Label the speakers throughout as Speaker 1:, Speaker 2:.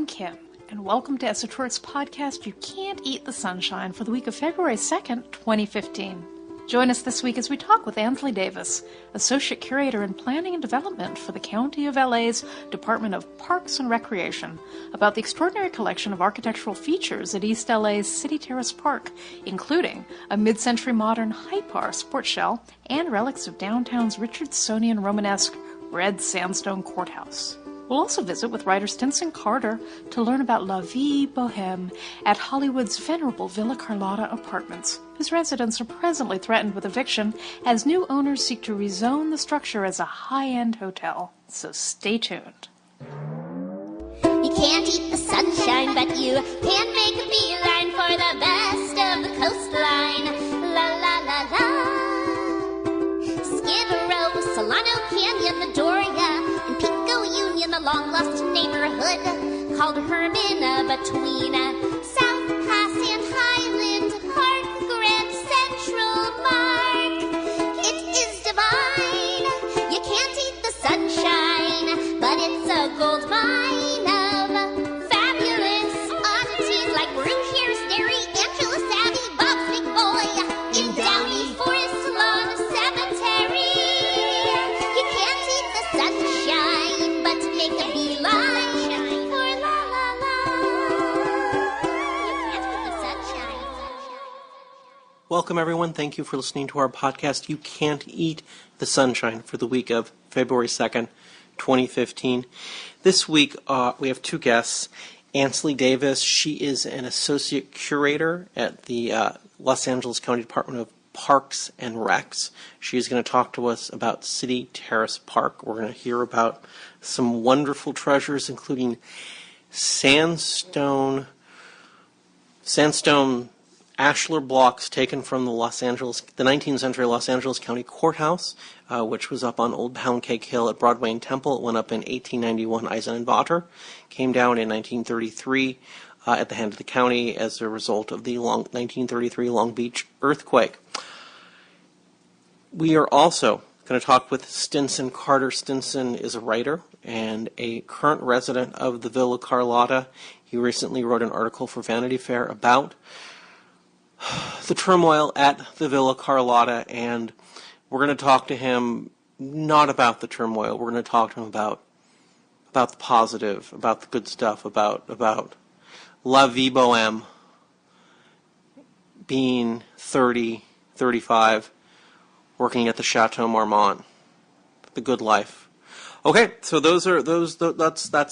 Speaker 1: I'm Kim, and welcome to Esotouric's podcast, You Can't Eat the Sunshine, for the week of February 2nd, 2015. Join us this week as we talk with Ansley Davies, Associate Curator in Planning and Development for the County of L.A.'s Department of Parks and Recreation, about the extraordinary collection of architectural features at East L.A.'s City Terrace Park, including a mid-century modern Hypar sports shell and relics of downtown's Richardsonian Romanesque red sandstone courthouse. We'll also visit with writer Stinson Carter to learn about Vie Boheme at Hollywood's venerable Villa Carlotta apartments, whose residents are presently threatened with eviction as new owners seek to rezone the structure as a high-end hotel. So stay tuned.
Speaker 2: You can't eat the sunshine, but you can make a beeline for the best of the coastline. La la la la. Skid Row, Solano Canyon, the Doria, and Pico Union, the long-lost neighborhood called Hermina, between South Pass and Highland Park, Grand Central Park. It is divine. You can't eat the sunshine, but it's a gold mine of fabulous oddities like Bruchere's Dairy, Angela's Abbey, Bob's Big Boy, in Downey Forest Lawn Cemetery. You can't eat the sunshine, but make a beeline for la la la. You can't eat the sunshine.
Speaker 3: Welcome, everyone. Thank you for listening to our podcast, You Can't Eat the Sunshine, for the week of February 2nd, 2015. This week, we have two guests. Ansley Davies, she is an associate curator at the Los Angeles County Department of Parks and Recs. She is going to talk to us about City Terrace Park. We're going to hear about some wonderful treasures, including sandstone ashlar blocks taken from the 19th century Los Angeles County Courthouse, which was up on Old Pound Cake Hill at Broadway and Temple. It went up in 1891 Eisenbacher, came down in 1933 at the hand of the county as a result of the 1933 Long Beach earthquake. We are also going to talk with Stinson Carter. Stinson is a writer and a current resident of the Villa Carlotta. He recently wrote an article for Vanity Fair about the turmoil at the Villa Carlotta, and we're going to talk to him not about the turmoil. We're going to talk to him about the positive, about the good stuff, about La Vie Boheme, being 30, 35, working at the Chateau Marmont, the good life. Okay, so that's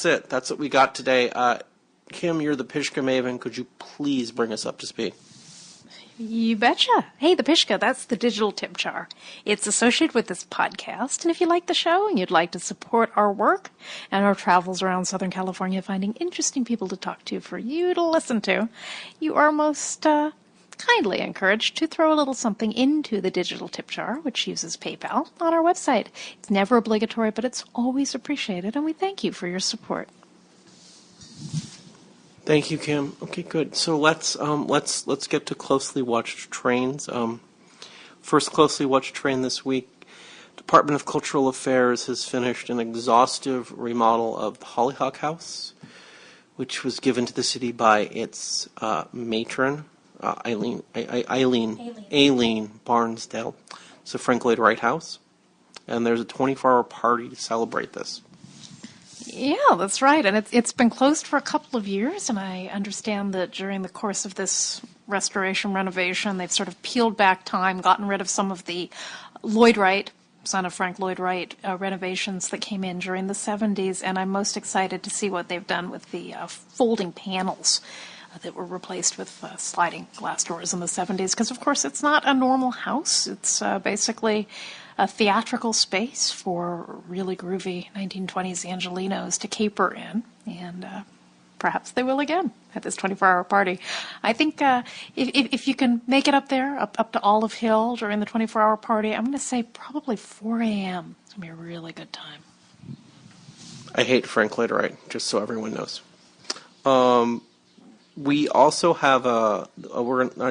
Speaker 3: it. That's what we got today. Kim, you're the Pishka Maven. Could you please bring us up to speed?
Speaker 1: You betcha. Hey, the Pishka, that's the digital tip jar. It's associated with this podcast, and if you like the show and you'd like to support our work and our travels around Southern California finding interesting people to talk to for you to listen to, you are most kindly encouraged to throw a little something into the digital tip jar, which uses PayPal, on our website. It's never obligatory, but it's always appreciated, and we thank you for your support.
Speaker 3: Thank you, Kim. Okay, good. So let's get to closely watched trains. First closely watched train this week. Department of Cultural Affairs has finished an exhaustive remodel of the Hollyhock House, which was given to the city by its matron, Aileen Barnsdale. It's a Frank Lloyd Wright house, and there's a 24-hour party to celebrate this.
Speaker 1: Yeah, that's right. And it's been closed for a couple of years, and I understand that during the course of this restoration renovation, they've sort of peeled back time, gotten rid of some of the Lloyd Wright, son of Frank Lloyd Wright, renovations that came in during the 70s, and I'm most excited to see what they've done with the folding panels that were replaced with sliding glass doors in the 70s, because, of course, it's not a normal house. It's basically a theatrical space for really groovy 1920s Angelinos to caper in, and perhaps they will again at this 24-hour party. I think if you can make it up there, up to Olive Hill during the 24-hour party, I'm going to say probably 4 a.m. It's going to be a really good time.
Speaker 3: I hate Frank Lloyd Wright, just so everyone knows. We also have our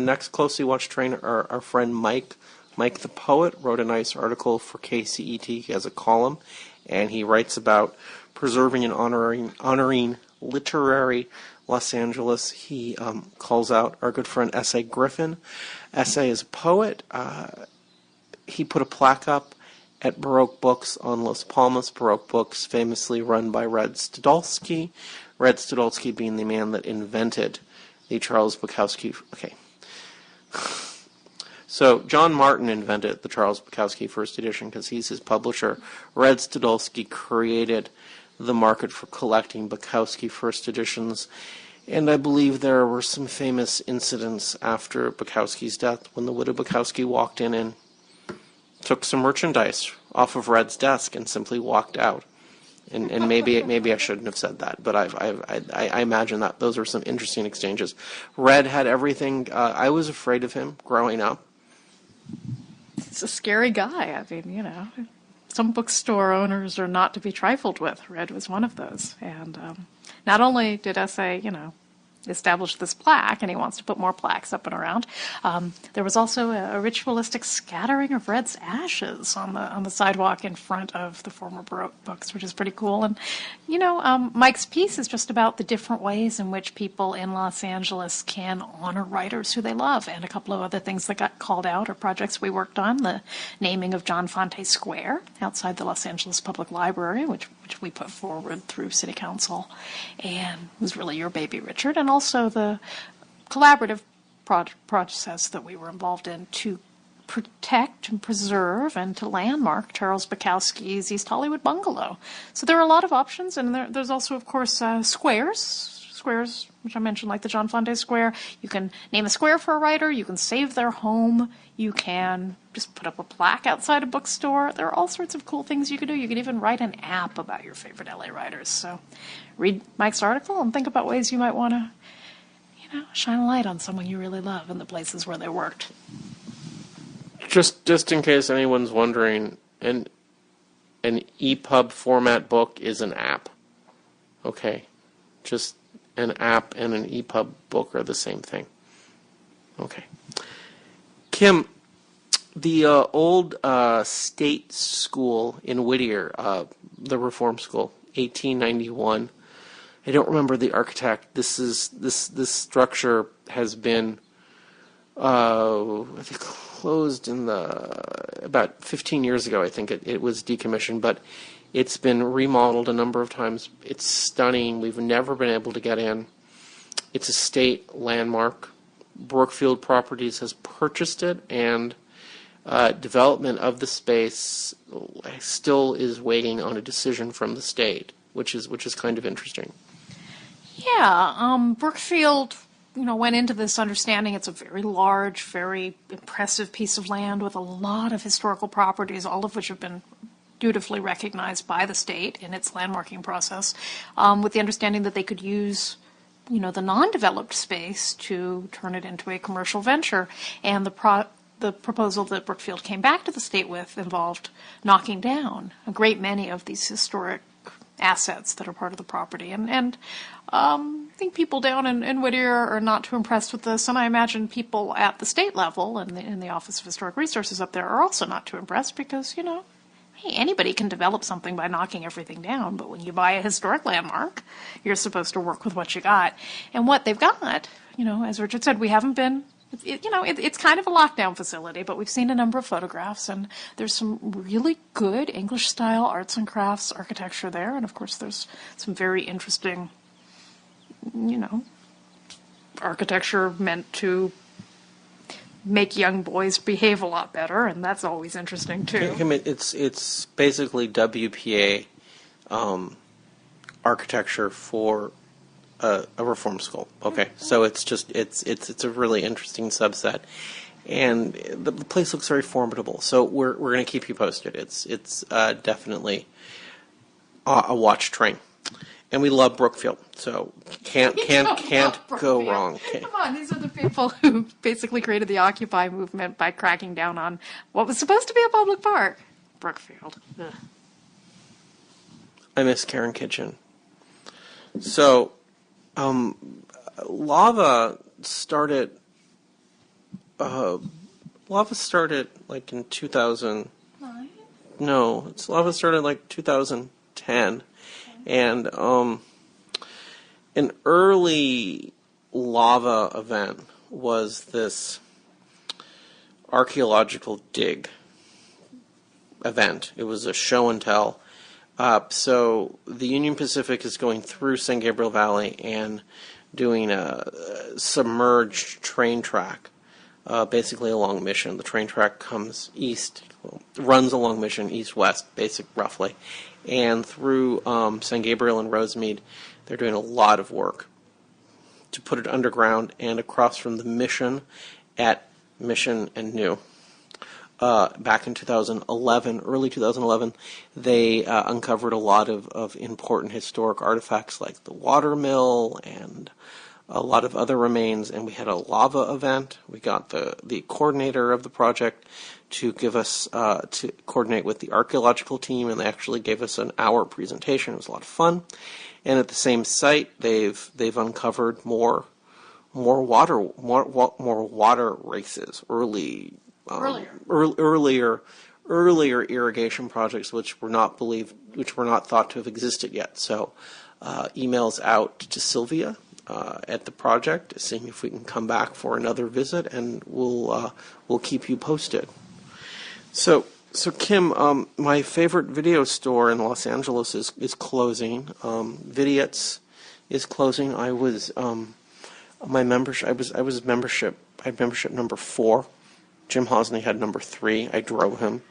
Speaker 3: next closely watched train, our friend Mike the poet wrote a nice article for KCET. He has a column, and he writes about preserving and honoring literary Los Angeles. He calls out our good friend S.A. Griffin. S.A. is a poet. He put a plaque up at Baroque Books on Las Palmas. Baroque Books, famously run by Red Studolsky. Red Studolsky being the man that invented the Charles Bukowski. Okay. So John Martin invented the Charles Bukowski first edition because he's his publisher. Red Studolsky created the market for collecting Bukowski first editions. And I believe there were some famous incidents after Bukowski's death when the widow Bukowski walked in and took some merchandise off of Red's desk and simply walked out. And maybe I shouldn't have said that, but I imagine that those are some interesting exchanges. Red had everything. I was afraid of him growing up.
Speaker 1: He's a scary guy. I mean, some bookstore owners are not to be trifled with. Red was one of those. And not only did S.A., establish this plaque, and he wants to put more plaques up and around. There was also a ritualistic scattering of Red's ashes on the sidewalk in front of the former Baroque Books, which is pretty cool. And Mike's piece is just about the different ways in which people in Los Angeles can honor writers who they love, and a couple of other things that got called out are projects we worked on: the naming of John Fante Square outside the Los Angeles Public Library, which we put forward through City Council, and it was really your baby, Richard, and also the collaborative process that we were involved in to protect and preserve and to landmark Charles Bukowski's East Hollywood bungalow. So there are a lot of options, and there's also, of course, squares, which I mentioned, like the John Fante Square. You can name a square for a writer, you can save their home, you can just put up a plaque outside a bookstore. There are all sorts of cool things you can do. You can even write an app about your favorite LA writers. So read Mike's article and think about ways you might want to, shine a light on someone you really love and the places where they worked.
Speaker 3: Just in case anyone's wondering, an EPUB format book is an app. Okay. Just an app and an EPUB book are the same thing. Okay. Kim, the old state school in Whittier, the Reform School, 1891. I don't remember the architect. This structure has been I think closed in about 15 years ago. I think it was decommissioned, but it's been remodeled a number of times. It's stunning. We've never been able to get in. It's a state landmark. Brookfield Properties has purchased it, and development of the space still is waiting on a decision from the state, which is kind of interesting.
Speaker 1: Yeah, Brookfield, went into this understanding it's a very large, very impressive piece of land with a lot of historical properties, all of which have been dutifully recognized by the state in its landmarking process, with the understanding that they could use, the non-developed space to turn it into a commercial venture. And the proposal that Brookfield came back to the state with involved knocking down a great many of these historic assets that are part of the property. And I think people down in Whittier are not too impressed with this, and I imagine people at the state level and in the Office of Historic Resources up there are also not too impressed because, hey, anybody can develop something by knocking everything down, but when you buy a historic landmark, you're supposed to work with what you got. And what they've got, as Richard said, we haven't been, it's kind of a lockdown facility, but we've seen a number of photographs, and there's some really good English-style arts and crafts architecture there, and of course there's some very interesting, architecture meant to make young boys behave a lot better, and that's always interesting too.
Speaker 3: It's basically WPA architecture for a reform school. Okay, so it's a really interesting subset, and the place looks very formidable. So we're going to keep you posted. It's definitely a watch train. And we love Brookfield, so can't go wrong.
Speaker 1: Come on, these are the people who basically created the Occupy movement by cracking down on what was supposed to be a public park. Brookfield. Ugh.
Speaker 3: I miss Karen Kitchen. So, lava started like in 2009. No, lava started like 2010. And an early lava event was this archaeological dig event. It was a show and tell. So the Union Pacific is going through San Gabriel Valley and doing a submerged train track, basically along Mission. The train track comes east, runs along Mission, east-west, roughly, and through San Gabriel and Rosemead. They're doing a lot of work to put it underground and across from the Mission at Mission and New. Back in 2011, early 2011, they uncovered a lot of important historic artifacts like the water mill and a lot of other remains, and we had a lava event. We got the coordinator of the project to give us to coordinate with the archaeological team, and they actually gave us an hour presentation. It was a lot of fun. And at the same site, they've uncovered more water races, earlier irrigation projects which were not thought to have existed yet. So emails out to Sylvia at the project, seeing if we can come back for another visit, and we'll keep you posted. So Kim, my favorite video store in Los Angeles is closing. Vidiots is closing. I was my membership. I had membership number 4. Jim Hosney had number 3. I drove him.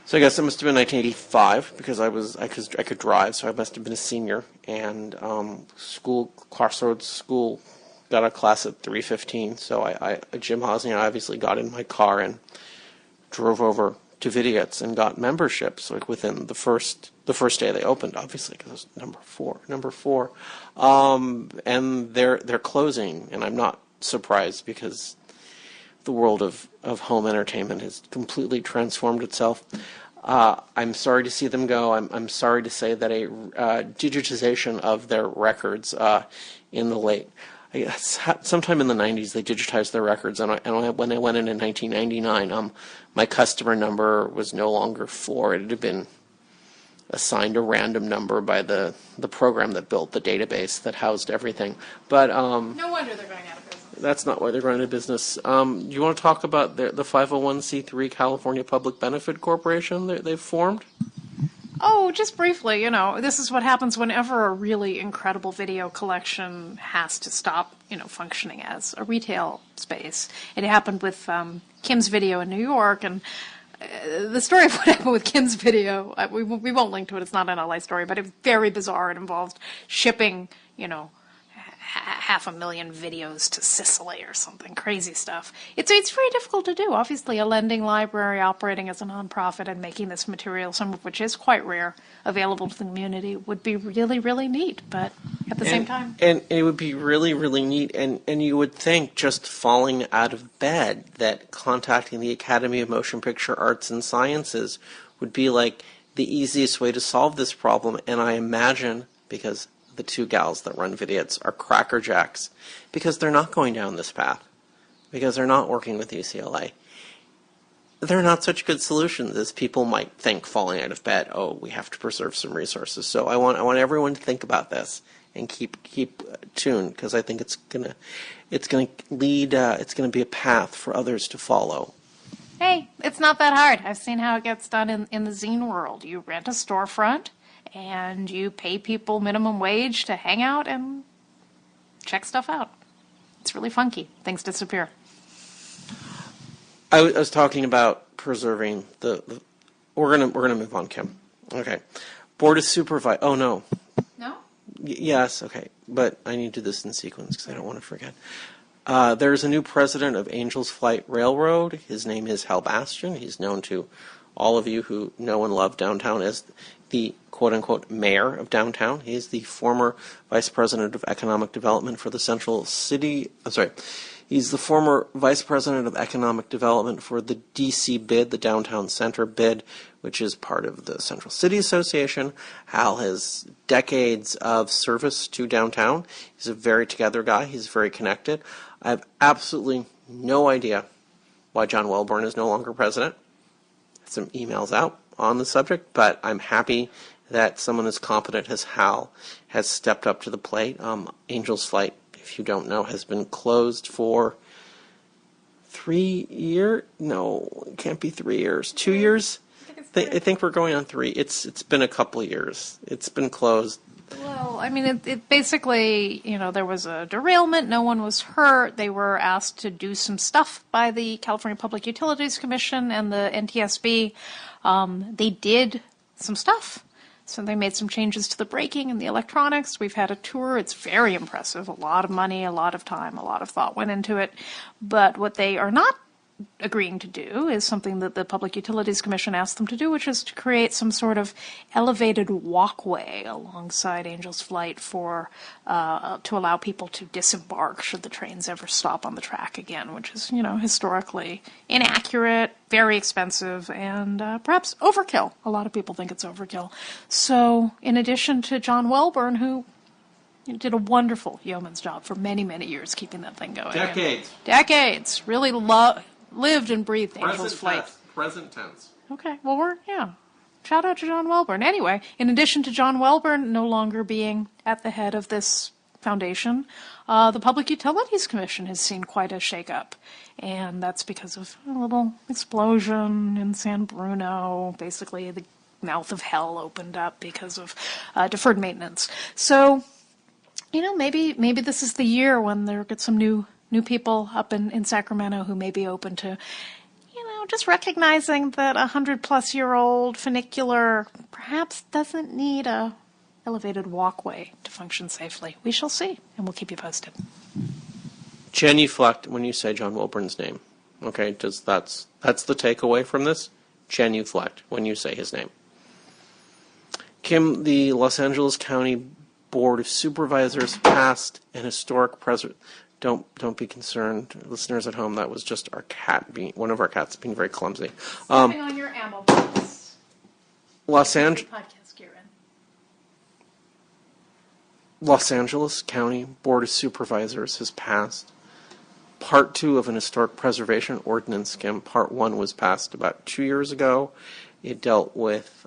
Speaker 3: So I guess it must have been 1985 because I could drive, so I must have been a senior. And Crossroads School got a class at 3:15. So Jim Hosney and I obviously got in my car and drove over to Vidiots and got memberships like within the first day they opened, obviously because it was number four. And they're closing, and I'm not surprised because the world of home entertainment has completely transformed itself. I'm sorry to see them go. I'm sorry to say that a digitization of their records in the late, I guess, sometime in the 90s, they digitized their records, and when they went in 1999, my customer number was no longer 4. It had been assigned a random number by the program that built the database that housed everything. But
Speaker 1: no wonder they're going out of business.
Speaker 3: That's not why they're going out of business. Do you want to talk about the 501c3 California Public Benefit Corporation that they've formed?
Speaker 1: Oh, just briefly, this is what happens whenever a really incredible video collection has to stop, functioning as a retail space. It happened with Kim's Video in New York, and the story of what happened with Kim's Video, we won't link to it, it's not an LA story, but it's very bizarre. It involved shipping, 500,000 videos to Sicily or something, crazy stuff. It's very difficult to do. Obviously, a lending library operating as a nonprofit and making this material, some of which is quite rare, available to the community would be really, really neat. But at the same time,
Speaker 3: and it would be really, really neat. And you would think just falling out of bed that contacting the Academy of Motion Picture Arts and Sciences would be like the easiest way to solve this problem. And I imagine, because the 2 gals that run Vidiots are crackerjacks, because they're not going down this path, because they're not working with UCLA. They're not such good solutions as people might think falling out of bed. Oh, we have to preserve some resources. So I want everyone to think about this and keep tuned, because I think it's gonna lead. It's gonna be a path for others to follow.
Speaker 1: Hey, it's not that hard. I've seen how it gets done in the zine world. You rent a storefront, and you pay people minimum wage to hang out and check stuff out. It's really funky. Things disappear.
Speaker 3: I was talking about preserving the we're gonna move on, Kim. Okay. Board of Supervisors. Oh no.
Speaker 1: No?
Speaker 3: Yes. Okay. But I need to do this in sequence because I don't want to forget. There's a new president of Angels Flight Railroad. His name is Hal Bastian. He's known to all of you who know and love downtown as the quote-unquote mayor of downtown. He is the former vice president of economic development for the Central City. He's the former vice president of economic development for the DC bid, the Downtown Center bid, which is part of the Central City Association. Hal has decades of service to downtown. He's a very together guy. He's very connected. I have absolutely no idea why John Welborn is no longer president. Some emails out on the subject, but I'm happy that someone as competent as Hal has stepped up to the plate. Angel's Flight, if you don't know, has been closed for 3 years? No, it can't be 3 years. 2 years? I think we're going on 3. It's been a couple of years. It's been closed.
Speaker 1: Well, I mean, it basically, there was a derailment. No one was hurt. They were asked to do some stuff by the California Public Utilities Commission and the NTSB. They did some stuff. So they made some changes to the braking and the electronics. We've had a tour. It's very impressive. A lot of money, a lot of time, a lot of thought went into it. But what they are not agreeing to do is something that the Public Utilities Commission asked them to do, which is to create some sort of elevated walkway alongside Angel's Flight for to allow people to disembark should the trains ever stop on the track again, which is, historically inaccurate, very expensive, and perhaps overkill. A lot of people think it's overkill. So in addition to John Welborn, who did a wonderful yeoman's job for many, many years keeping that thing going. Decades. Really lived and breathed Angel's Flight.
Speaker 3: Present tense.
Speaker 1: Okay, well, shout out to John Welborn. Anyway, in addition to John Welborn no longer being at the head of this foundation, the Public Utilities Commission has seen quite a shakeup. And that's because of a little explosion in San Bruno. Basically, the mouth of hell opened up because of deferred maintenance. So, maybe this is the year when there get some new people up in Sacramento who may be open to, just recognizing that 100-plus-year-old funicular perhaps doesn't need a elevated walkway to function safely. We shall see, and we'll keep you posted.
Speaker 3: Genuflect when you say John Welborn's name. Okay, that's the takeaway from this? Genuflect when you say his name. Kim, the Los Angeles County Board of Supervisors passed an historic Don't be concerned, listeners at home. That was just one of our cats being very clumsy.
Speaker 1: Stepping on your ammo box.
Speaker 3: Los Angeles County Board of Supervisors has passed Part 2 of an historic preservation ordinance. Kim, Part 1 was passed about 2 years ago. It dealt with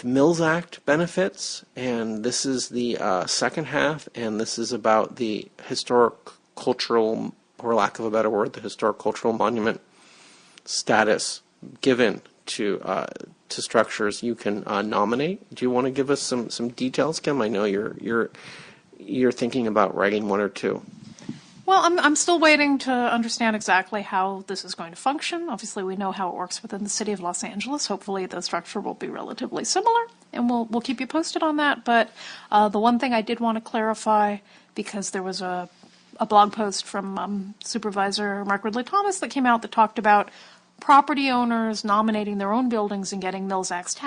Speaker 3: Mills Act benefits, and this is the second half, and this is about the historic cultural, or lack of a better word, the historic cultural monument status given to structures you can nominate. Do you want to give us some details, Kim? I know you're thinking about writing one or two.
Speaker 1: Well, I'm still waiting to understand exactly how this is going to function. Obviously, we know how it works within the city of Los Angeles. Hopefully, the structure will be relatively similar, and we'll keep you posted on that. But the one thing I did want to clarify, because there was a blog post from Supervisor Mark Ridley Thomas that came out that talked about property owners nominating their own buildings and getting Mills Act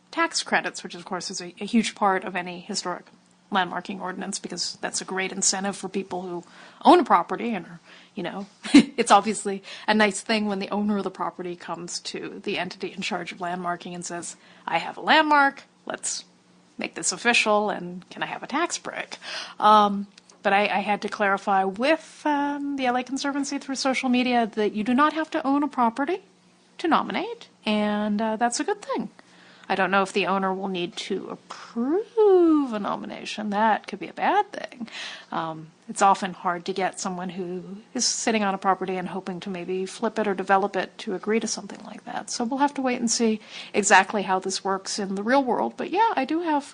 Speaker 1: tax credits, which, of course, is a huge part of any historic landmarking ordinance, because that's a great incentive for people who own a property and are, it's obviously a nice thing when the owner of the property comes to the entity in charge of landmarking and says, I have a landmark, let's make this official, and can I have a tax break? But I had to clarify with the LA Conservancy through social media that you do not have to own a property to nominate, and that's a good thing. I don't know if the owner will need to approve a nomination. That could be a bad thing. It's often hard to get someone who is sitting on a property and hoping to maybe flip it or develop it to agree to something like that. So we'll have to wait and see exactly how this works in the real world. But yeah, I do have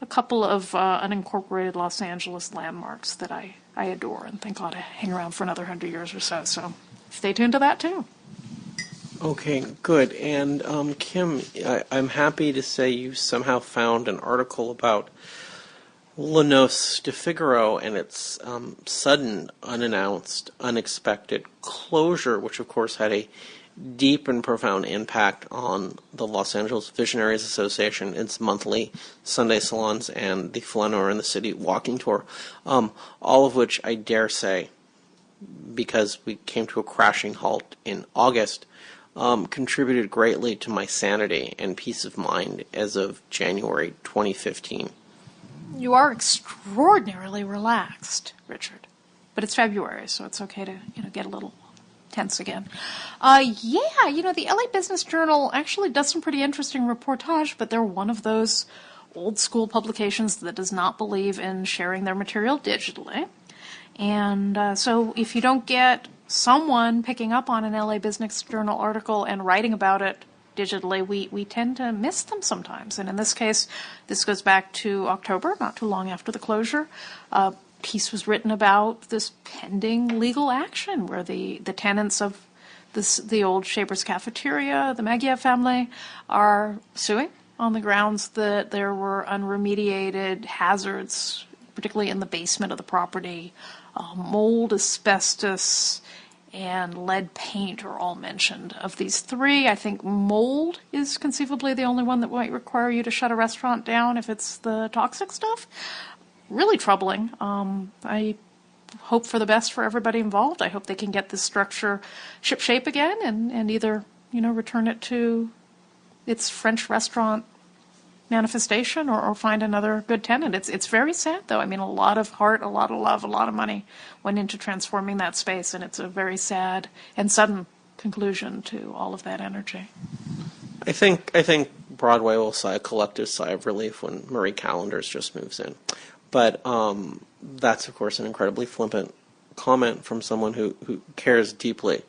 Speaker 1: a couple of unincorporated Los Angeles landmarks that I adore and think ought to hang around for another 100 years or so. So stay tuned to that too.
Speaker 3: Okay, good. And Kim, I'm happy to say you somehow found an article about Les Noces du Figaro and its sudden, unannounced, unexpected closure, which of course had a deep and profound impact on the Los Angeles Visionaries Association, its monthly Sunday salons, and the Flaneur in the City walking tour, all of which I dare say, because we came to a crashing halt in August, contributed greatly to my sanity and peace of mind as of January 2015.
Speaker 1: You are extraordinarily relaxed, Richard. But it's February, so it's okay to, get a little tense again. The LA Business Journal actually does some pretty interesting reportage, but they're one of those old school publications that does not believe in sharing their material digitally. And so if you don't get someone picking up on an LA Business Journal article and writing about it digitally, we tend to miss them sometimes. And in this case, this goes back to October, not too long after the closure. A piece was written about this pending legal action where the tenants of the old Shaper's Cafeteria, the Magiev family, are suing on the grounds that there were unremediated hazards, particularly in the basement of the property. Mold, asbestos, and lead paint are all mentioned. Of these three, I think mold is conceivably the only one that might require you to shut a restaurant down if it's the toxic stuff. Really troubling. I hope for the best for everybody involved. I hope they can get this structure shipshape again and either, return it to its French restaurant manifestation or find another good tenant. It's very sad, though. I mean, a lot of heart, a lot of love, a lot of money went into transforming that space, and it's a very sad and sudden conclusion to all of that energy.
Speaker 3: I think Broadway will sigh a collective sigh of relief when Marie Callender's just moves in. But that's, of course, an incredibly flippant comment from someone who cares deeply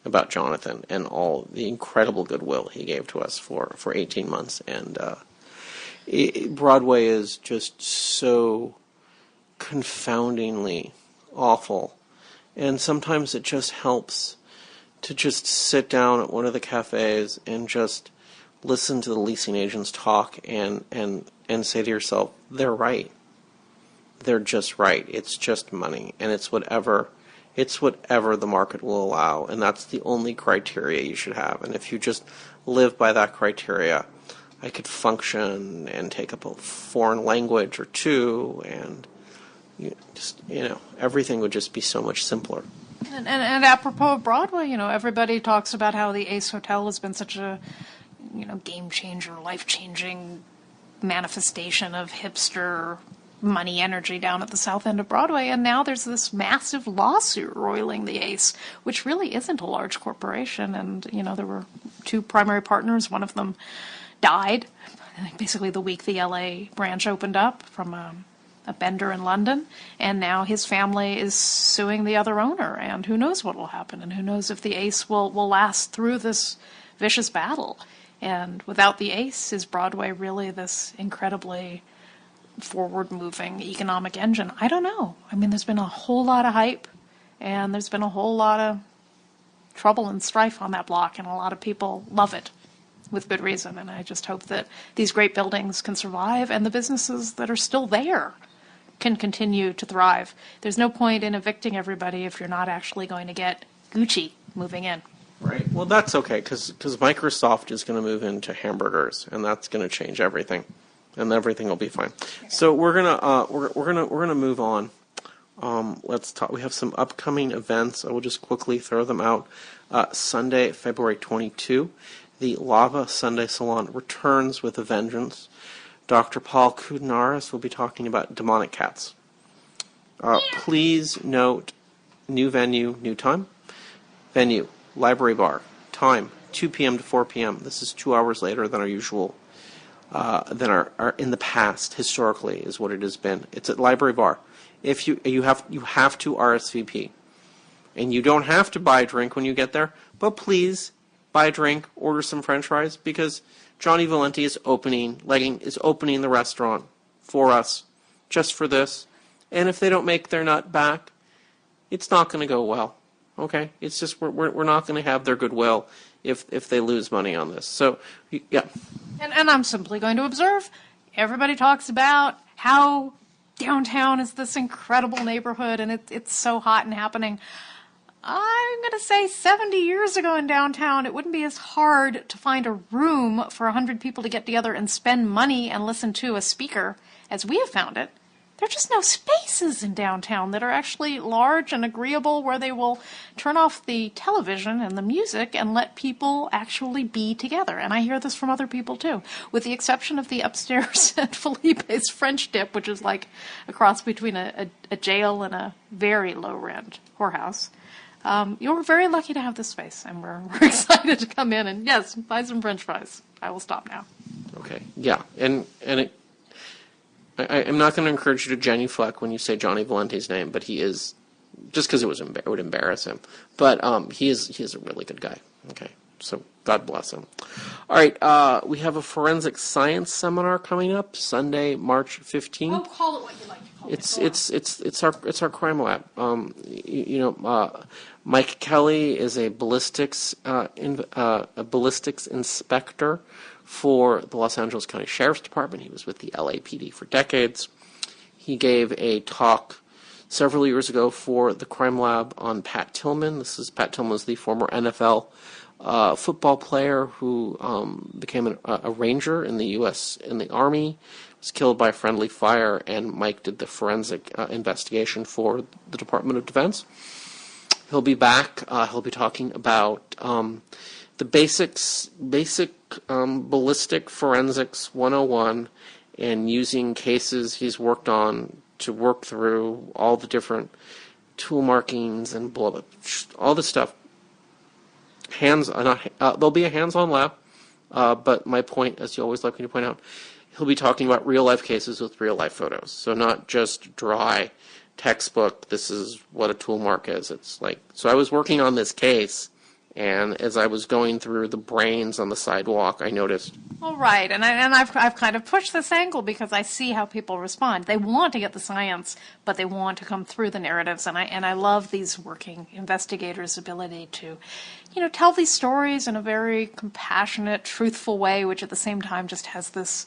Speaker 3: about Jonathan and all the incredible goodwill he gave to us for 18 months. And Broadway is just so confoundingly awful. And sometimes it just helps to just sit down at one of the cafes and just listen to the leasing agents talk and say to yourself, they're right. They're just right. It's just money, and it's whatever the market will allow, and that's the only criteria you should have. And if you just live by that criteria, I could function and take up a foreign language or two, and everything would just be so much simpler.
Speaker 1: And apropos of Broadway, everybody talks about how the Ace Hotel has been such a game changer, life changing manifestation of hipster money energy down at the south end of Broadway, and now there's this massive lawsuit roiling the Ace, which really isn't a large corporation, and there were two primary partners. One of them died basically the week the LA branch opened up from a bender in London, and now his family is suing the other owner, and who knows what will happen, and who knows if the Ace will last through this vicious battle. And without the Ace, is Broadway really this incredibly forward-moving economic engine? I don't know. I mean, there's been a whole lot of hype, and there's been a whole lot of trouble and strife on that block, and a lot of people love it with good reason. And I just hope that these great buildings can survive, and the businesses that are still there can continue to thrive. There's no point in evicting everybody if you're not actually going to get Gucci moving in.
Speaker 3: Right. Well, that's okay, because Microsoft is going to move into hamburgers, and that's going to change everything. And everything will be fine. So we're gonna move on. Let's talk. We have some upcoming events. I will just quickly throw them out. Sunday, February 22, the Lava Sunday Salon returns with a vengeance. Dr. Paul Koudounaris will be talking about demonic cats. Please note: new venue, new time. Venue: Library Bar. Time: 2 p.m. to 4 p.m. This is 2 hours later than our usual. Than are in the past, historically, is what it has been. It's at Library Bar. If you have to RSVP, and you don't have to buy a drink when you get there, but please buy a drink, order some French fries, because Johnny Valenti is opening the restaurant for us, just for this. And if they don't make their nut back, it's not going to go well. Okay, it's just we're not going to have their goodwill if they lose money on this. So yeah.
Speaker 1: And I'm simply going to observe, everybody talks about how downtown is this incredible neighborhood and it's so hot and happening. I'm going to say 70 years ago in downtown, it wouldn't be as hard to find a room for 100 people to get together and spend money and listen to a speaker as we have found it. There are just no spaces in downtown that are actually large and agreeable where they will turn off the television and the music and let people actually be together. And I hear this from other people too, with the exception of the upstairs at Felipe's French Dip, which is like a cross between a jail and a very low-rent whorehouse. you were very lucky to have this space, and we're excited to come in and, yes, buy some French fries. I will stop now.
Speaker 3: Okay, yeah, and I'm not going to encourage you to genuflect when you say Johnny Valente's name, but he is, just because it would embarrass him. But he is a really good guy. Okay, so God bless him. All right, we have a forensic science seminar coming up Sunday, March 15th.
Speaker 1: Oh, call it what you like to call it.
Speaker 3: It's our crime lab. Mike Kelly is a ballistics inspector for the Los Angeles County Sheriff's Department. He was with the LAPD for decades. He gave a talk several years ago for the crime lab on Pat Tillman. Pat Tillman was the former NFL football player who became a ranger in the U.S. in the Army, was killed by friendly fire, and Mike did the forensic investigation for the Department of Defense. He'll be back. He'll be talking about the basic ballistic forensics 101 and using cases he's worked on to work through all the different tool markings and all this stuff. There'll be a hands-on lab, but my point, as you always like me to point out, he'll be talking about real-life cases with real-life photos. So not just dry textbook, this is what a tool mark is. It's like, so I was working on this case, and as I was going through the brains on the sidewalk, I noticed.
Speaker 1: All right, and I've kind of pushed this angle because I see how people respond. They want to get the science, but they want to come through the narratives, and I love these working investigators' ability to, tell these stories in a very compassionate, truthful way, which at the same time just has this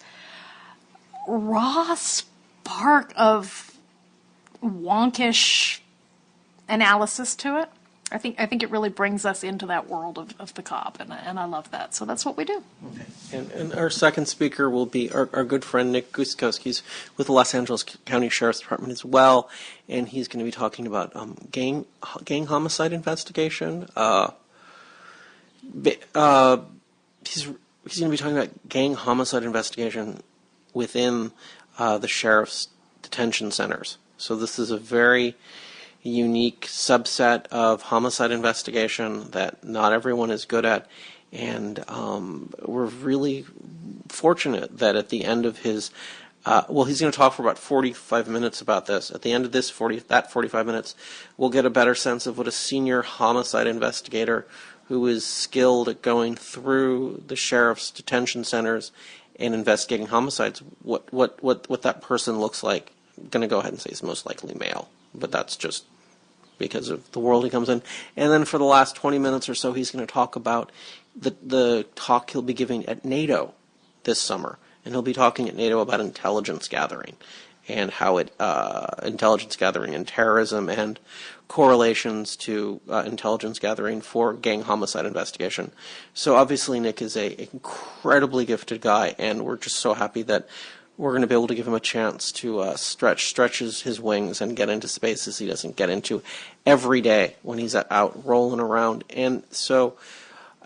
Speaker 1: raw spark of wonkish analysis to it. I think it really brings us into that world of the cop, and I love that. So that's what we do.
Speaker 3: Okay. And our second speaker will be our good friend Nick Guskowski. He's with the Los Angeles County Sheriff's Department as well, and he's going to be talking about gang homicide investigation. He's going to be talking about gang homicide investigation within the sheriff's detention centers. So this is a very unique subset of homicide investigation that not everyone is good at, and we're really fortunate that at the end of his he's going to talk for about 45 minutes about this. At the end of that 45 minutes, we'll get a better sense of what a senior homicide investigator who is skilled at going through the sheriff's detention centers and investigating homicides, what that person looks like. I'm going to go ahead and say he's most likely male, but that's just because of the world he comes in. And then for the last 20 minutes or so, he's going to talk about the talk he'll be giving at NATO this summer. And he'll be talking at NATO about intelligence gathering and how intelligence gathering and terrorism and correlations to intelligence gathering for gang homicide investigation. So obviously Nick is an incredibly gifted guy, and we're just so happy that we're going to be able to give him a chance to stretch his wings and get into spaces he doesn't get into every day when he's out rolling around. And so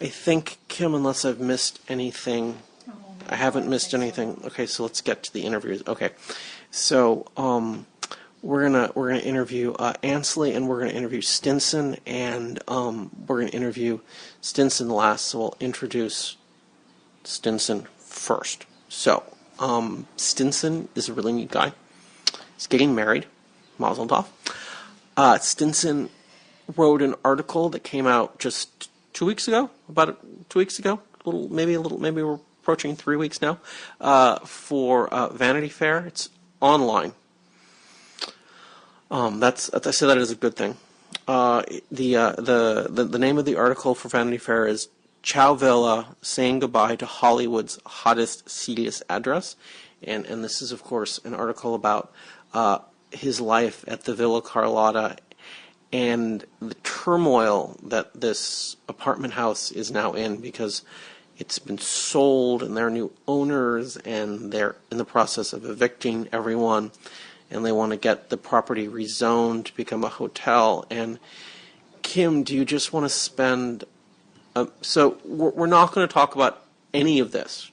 Speaker 3: I think, Kim, unless I've missed anything, I haven't missed anything. Okay, so let's get to the interviews. Okay, so we're gonna interview Ansley, and we're gonna interview Stinson, and we're gonna interview Stinson last. So we'll introduce Stinson first. So. Stinson is a really neat guy. He's getting married. Mazel tov. Stinson wrote an article that came out just 2 weeks ago, about 2 weeks ago, maybe we're approaching 3 weeks now, for Vanity Fair. It's online. I say that as a good thing. The name of the article for Vanity Fair is Chow Villa saying goodbye to Hollywood's hottest, seediest address. And this is, of course, an article about his life at the Villa Carlotta and the turmoil that this apartment house is now in, because it's been sold and there are new owners and they're in the process of evicting everyone, and they want to get the property rezoned to become a hotel. And Kim, do you just want to spend... So we're not going to talk about any of this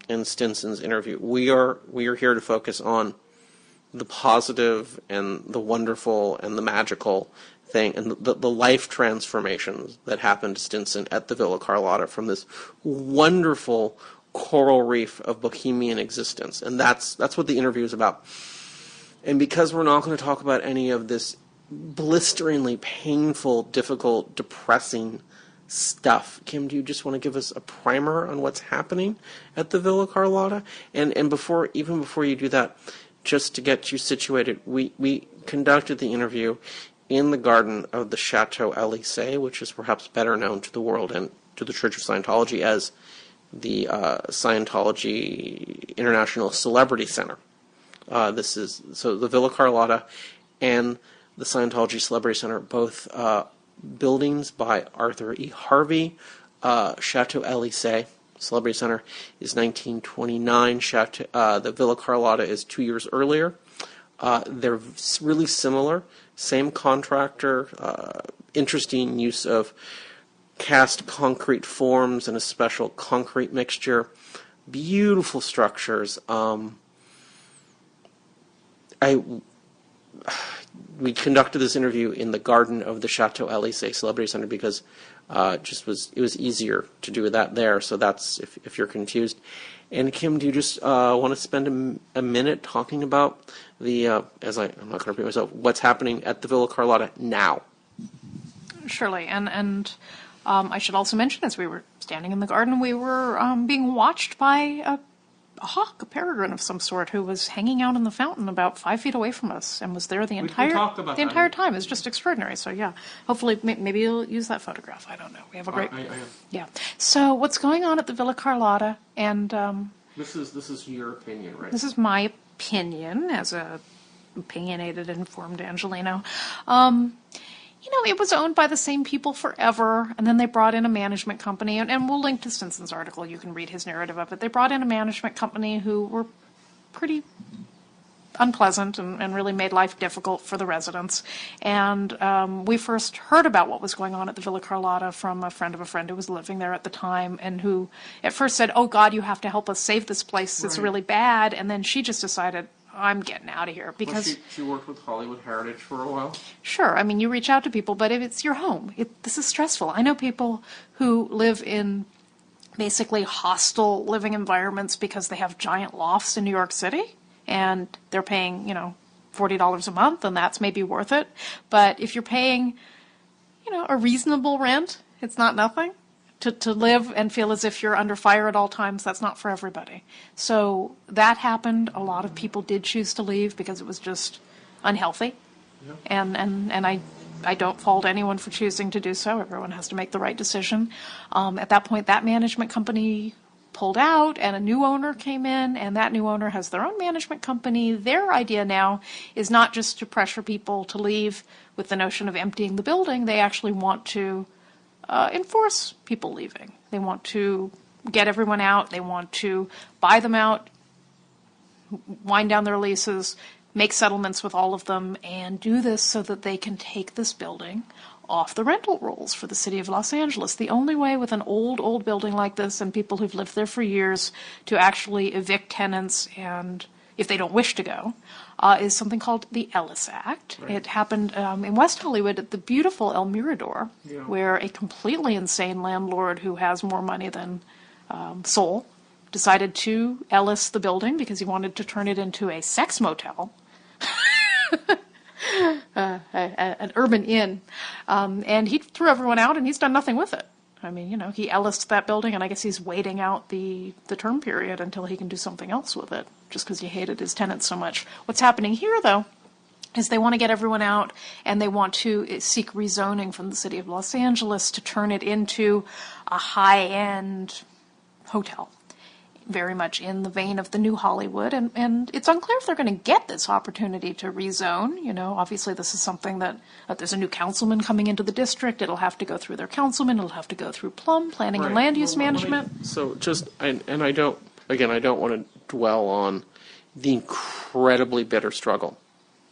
Speaker 3: in Stinson's interview. We are here to focus on the positive and the wonderful and the magical thing, and the life transformations that happened to Stinson at the Villa Carlotta from this wonderful coral reef of bohemian existence. And that's what the interview is about. And because we're not going to talk about any of this blisteringly painful, difficult, depressing stuff, Kim, do you just want to give us a primer on what's happening at the Villa Carlotta? And before you do that, just to get you situated, we conducted the interview in the garden of the Chateau Elysée, which is perhaps better known to the world and to the Church of Scientology as the Scientology International Celebrity Center. The Villa Carlotta and the Scientology Celebrity Center, both buildings by Arthur E. Harvey. Chateau Elysée Celebrity Center is 1929. The Villa Carlotta is 2 years earlier. They're really similar. Same contractor, interesting use of cast concrete forms and a special concrete mixture. Beautiful structures. We conducted this interview in the garden of the Chateau Elysée Celebrity Center because it was easier to do that there. So that's if you're confused. And Kim, do you just want to spend a minute talking about the I'm not going to repeat myself, what's happening at the Villa Carlotta now?
Speaker 1: Surely, and I should also mention, as we were standing in the garden, we were being watched by a hawk, a peregrine of some sort, who was hanging out in the fountain about 5 feet away from us and was there the entire time. It was just extraordinary. So yeah, hopefully maybe you'll use that photograph. I don't know. We have a great. Yeah. So what's going on at the Villa Carlotta? And
Speaker 3: this is your opinion, right?
Speaker 1: This is my opinion as a opinionated, informed Angelino. It was owned by the same people forever, and then they brought in a management company, and we'll link to Stinson's article. You can read his narrative of it. They brought in a management company who were pretty unpleasant and really made life difficult for the residents. And we first heard about what was going on at the Villa Carlotta from a friend of a friend who was living there at the time, and who at first said, "Oh, God, you have to help us save this place. It's really bad." And then she just decided, I'm getting out of here, because
Speaker 3: she worked with Hollywood Heritage for a while.
Speaker 1: Sure, I mean, you reach out to people, but if it's your home, this is stressful. I know people who live in basically hostile living environments because they have giant lofts in New York City, and they're paying $40 a month, and that's maybe worth it. But if you're paying a reasonable rent, it's not nothing. To live and feel as if you're under fire at all times, that's not for everybody. So that happened. A lot of people did choose to leave because it was just unhealthy. Yeah. And I don't fault anyone for choosing to do so. Everyone has to make the right decision. At that point, that management company pulled out and a new owner came in, and that new owner has their own management company. Their idea now is not just to pressure people to leave with the notion of emptying the building. They actually want to enforce people leaving. They want to get everyone out. They want to buy them out, wind down their leases, make settlements with all of them, and do this so that they can take this building off the rental rolls for the city of Los Angeles. The only way with an old building like this and people who've lived there for years to actually evict tenants, and if they don't wish to go, is something called the Ellis Act. Right. It happened in West Hollywood at the beautiful El Mirador, where a completely insane landlord who has more money than soul decided to Ellis the building because he wanted to turn it into a sex motel, an urban inn, and he threw everyone out, and he's done nothing with it. I mean, he Ellised that building, and I guess he's waiting out the term period until he can do something else with it, just because he hated his tenants so much. What's happening here, though, is they want to get everyone out, and they want to seek rezoning from the city of Los Angeles to turn it into a high-end hotel, very much in the vein of the new Hollywood, and it's unclear if they're going to get this opportunity to rezone. Obviously this is something that there's a new councilman coming into the district. It'll have to go through their councilman. It'll have to go through Plum, planning and land use management.
Speaker 3: I don't want to dwell on the incredibly bitter struggle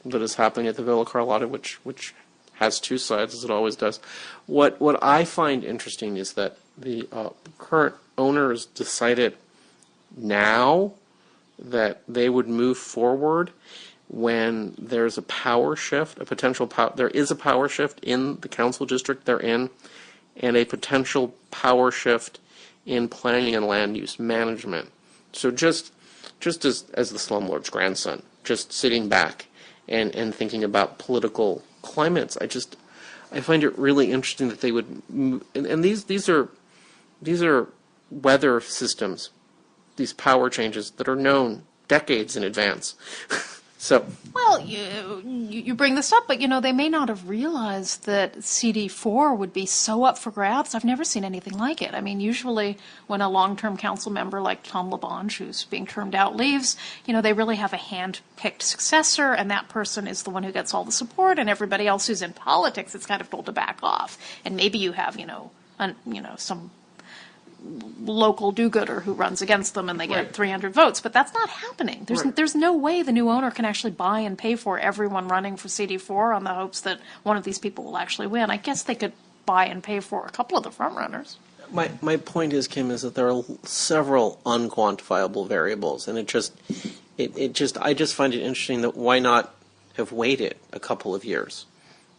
Speaker 3: that is happening at the Villa Carlotta, which has two sides, as it always does. What I find interesting is that the current owners decided now that they would move forward when there's a power shift, there is a power shift in the council district they're in, and a potential power shift in planning and land use management. So just as the slumlord's grandson, just sitting back and thinking about political climates, I find it really interesting that they would, and these are weather systems, these power changes that are known decades in advance. So,
Speaker 1: well, you bring this up, but they may not have realized that CD4 would be so up for grabs. I've never seen anything like it. I mean, usually when a long-term council member like Tom LaBonge, who's being termed out, leaves, they really have a hand-picked successor, and that person is the one who gets all the support, and everybody else who's in politics is kind of told to back off. And maybe you have, some local do-gooder who runs against them and they get 300 votes, but that's not happening. There's no way the new owner can actually buy and pay for everyone running for CD4 on the hopes that one of these people will actually win. I guess they could buy and pay for a couple of the front runners.
Speaker 3: My point is, Kim, is that there are several unquantifiable variables, and I just find it interesting that why not have waited a couple of years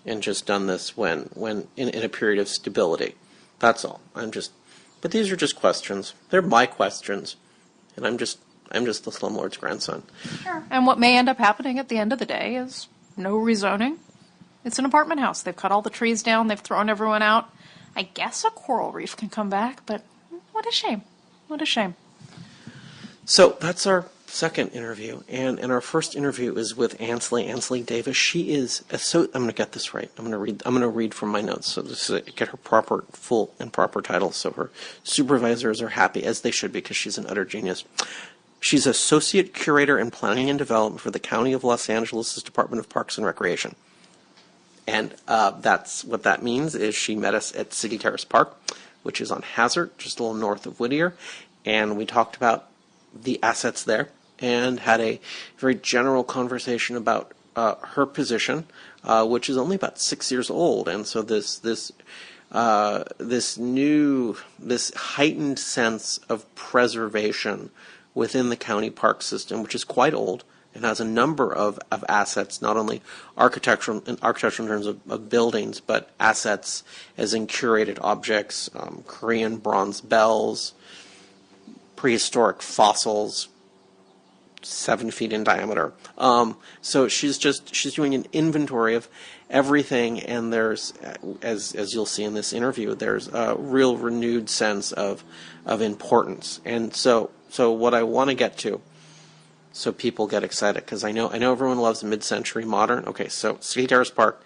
Speaker 3: and just done this when in a period of stability. That's all. But these are just questions. They're my questions, and I'm just the slumlord's grandson.
Speaker 1: Sure. And what may end up happening at the end of the day is no rezoning. It's an apartment house. They've cut all the trees down. They've thrown everyone out. I guess a coral reef can come back, but what a shame. What a shame.
Speaker 3: So that's our second interview, and our first interview is with Ansley Davies. She is I'm going to get this right. I'm going to read from my notes so this get her full and proper title, so her supervisors are happy, as they should be, because she's an utter genius. She's Associate Curator in Planning and Development for the County of Los Angeles' Department of Parks and Recreation. And that's what that means is she met us at City Terrace Park, which is on Hazard, just a little north of Whittier, and we talked about the assets there and had a very general conversation about her position, which is only about 6 years old, and so this heightened sense of preservation within the county park system, which is quite old and has a number of assets, not only architectural in terms of buildings, but assets as in curated objects, Korean bronze bells, prehistoric fossils, 7 feet in diameter. So she's doing an inventory of everything, and there's, as you'll see in this interview, there's a real renewed sense of importance. And so what I want to get to, so people get excited, because I know everyone loves mid-century modern. Okay, so City Terrace Park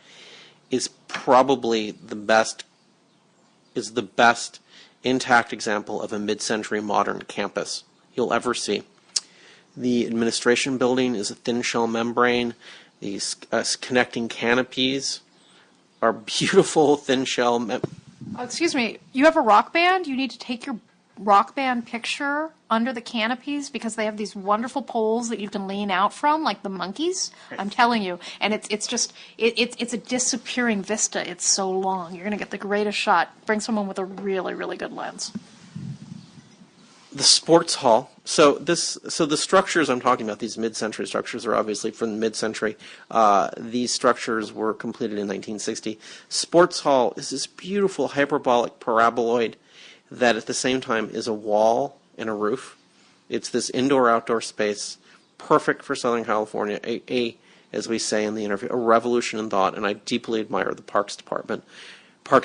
Speaker 3: is probably the best intact example of a mid-century modern campus you'll ever see. The administration building is a thin shell membrane. These connecting canopies are beautiful thin shell.
Speaker 1: Excuse me, you have a rock band? You need to take your rock band picture under the canopies because they have these wonderful poles that you can lean out from, like the monkeys. I'm telling you, and it's a disappearing vista. It's so long. You're going to get the greatest shot. Bring someone with a really, really good lens.
Speaker 3: The sports hall. So the structures I'm talking about, these mid-century structures, are obviously from the mid-century. These structures were completed in 1960. Sports hall is this beautiful hyperbolic paraboloid that at the same time is a wall and a roof. It's this indoor-outdoor space, perfect for Southern California, as we say in the interview, a revolution in thought, and I deeply admire the Parks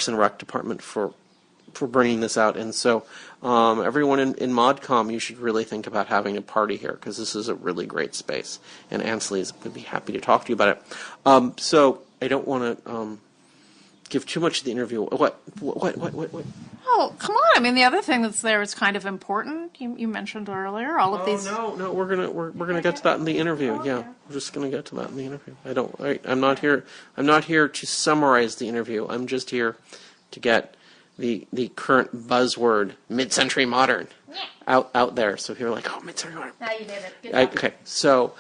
Speaker 3: and Rec Department for bringing this out. And so everyone in ModCom, you should really think about having a party here, because this is a really great space, and Ansley would be happy to talk to you about it. So I don't want to give too much of the interview. What?
Speaker 1: Oh, come on! I mean, the other thing that's there is kind of important. You mentioned earlier all of these.
Speaker 3: No, we're gonna get to that in the interview.
Speaker 1: Oh,
Speaker 3: yeah, we're just gonna get to that in the interview. I'm not here to summarize the interview. I'm just here to get the current buzzword mid-century modern out there. So if you're like, oh, mid-century modern.
Speaker 2: Now you did it. Good job.
Speaker 3: Okay, so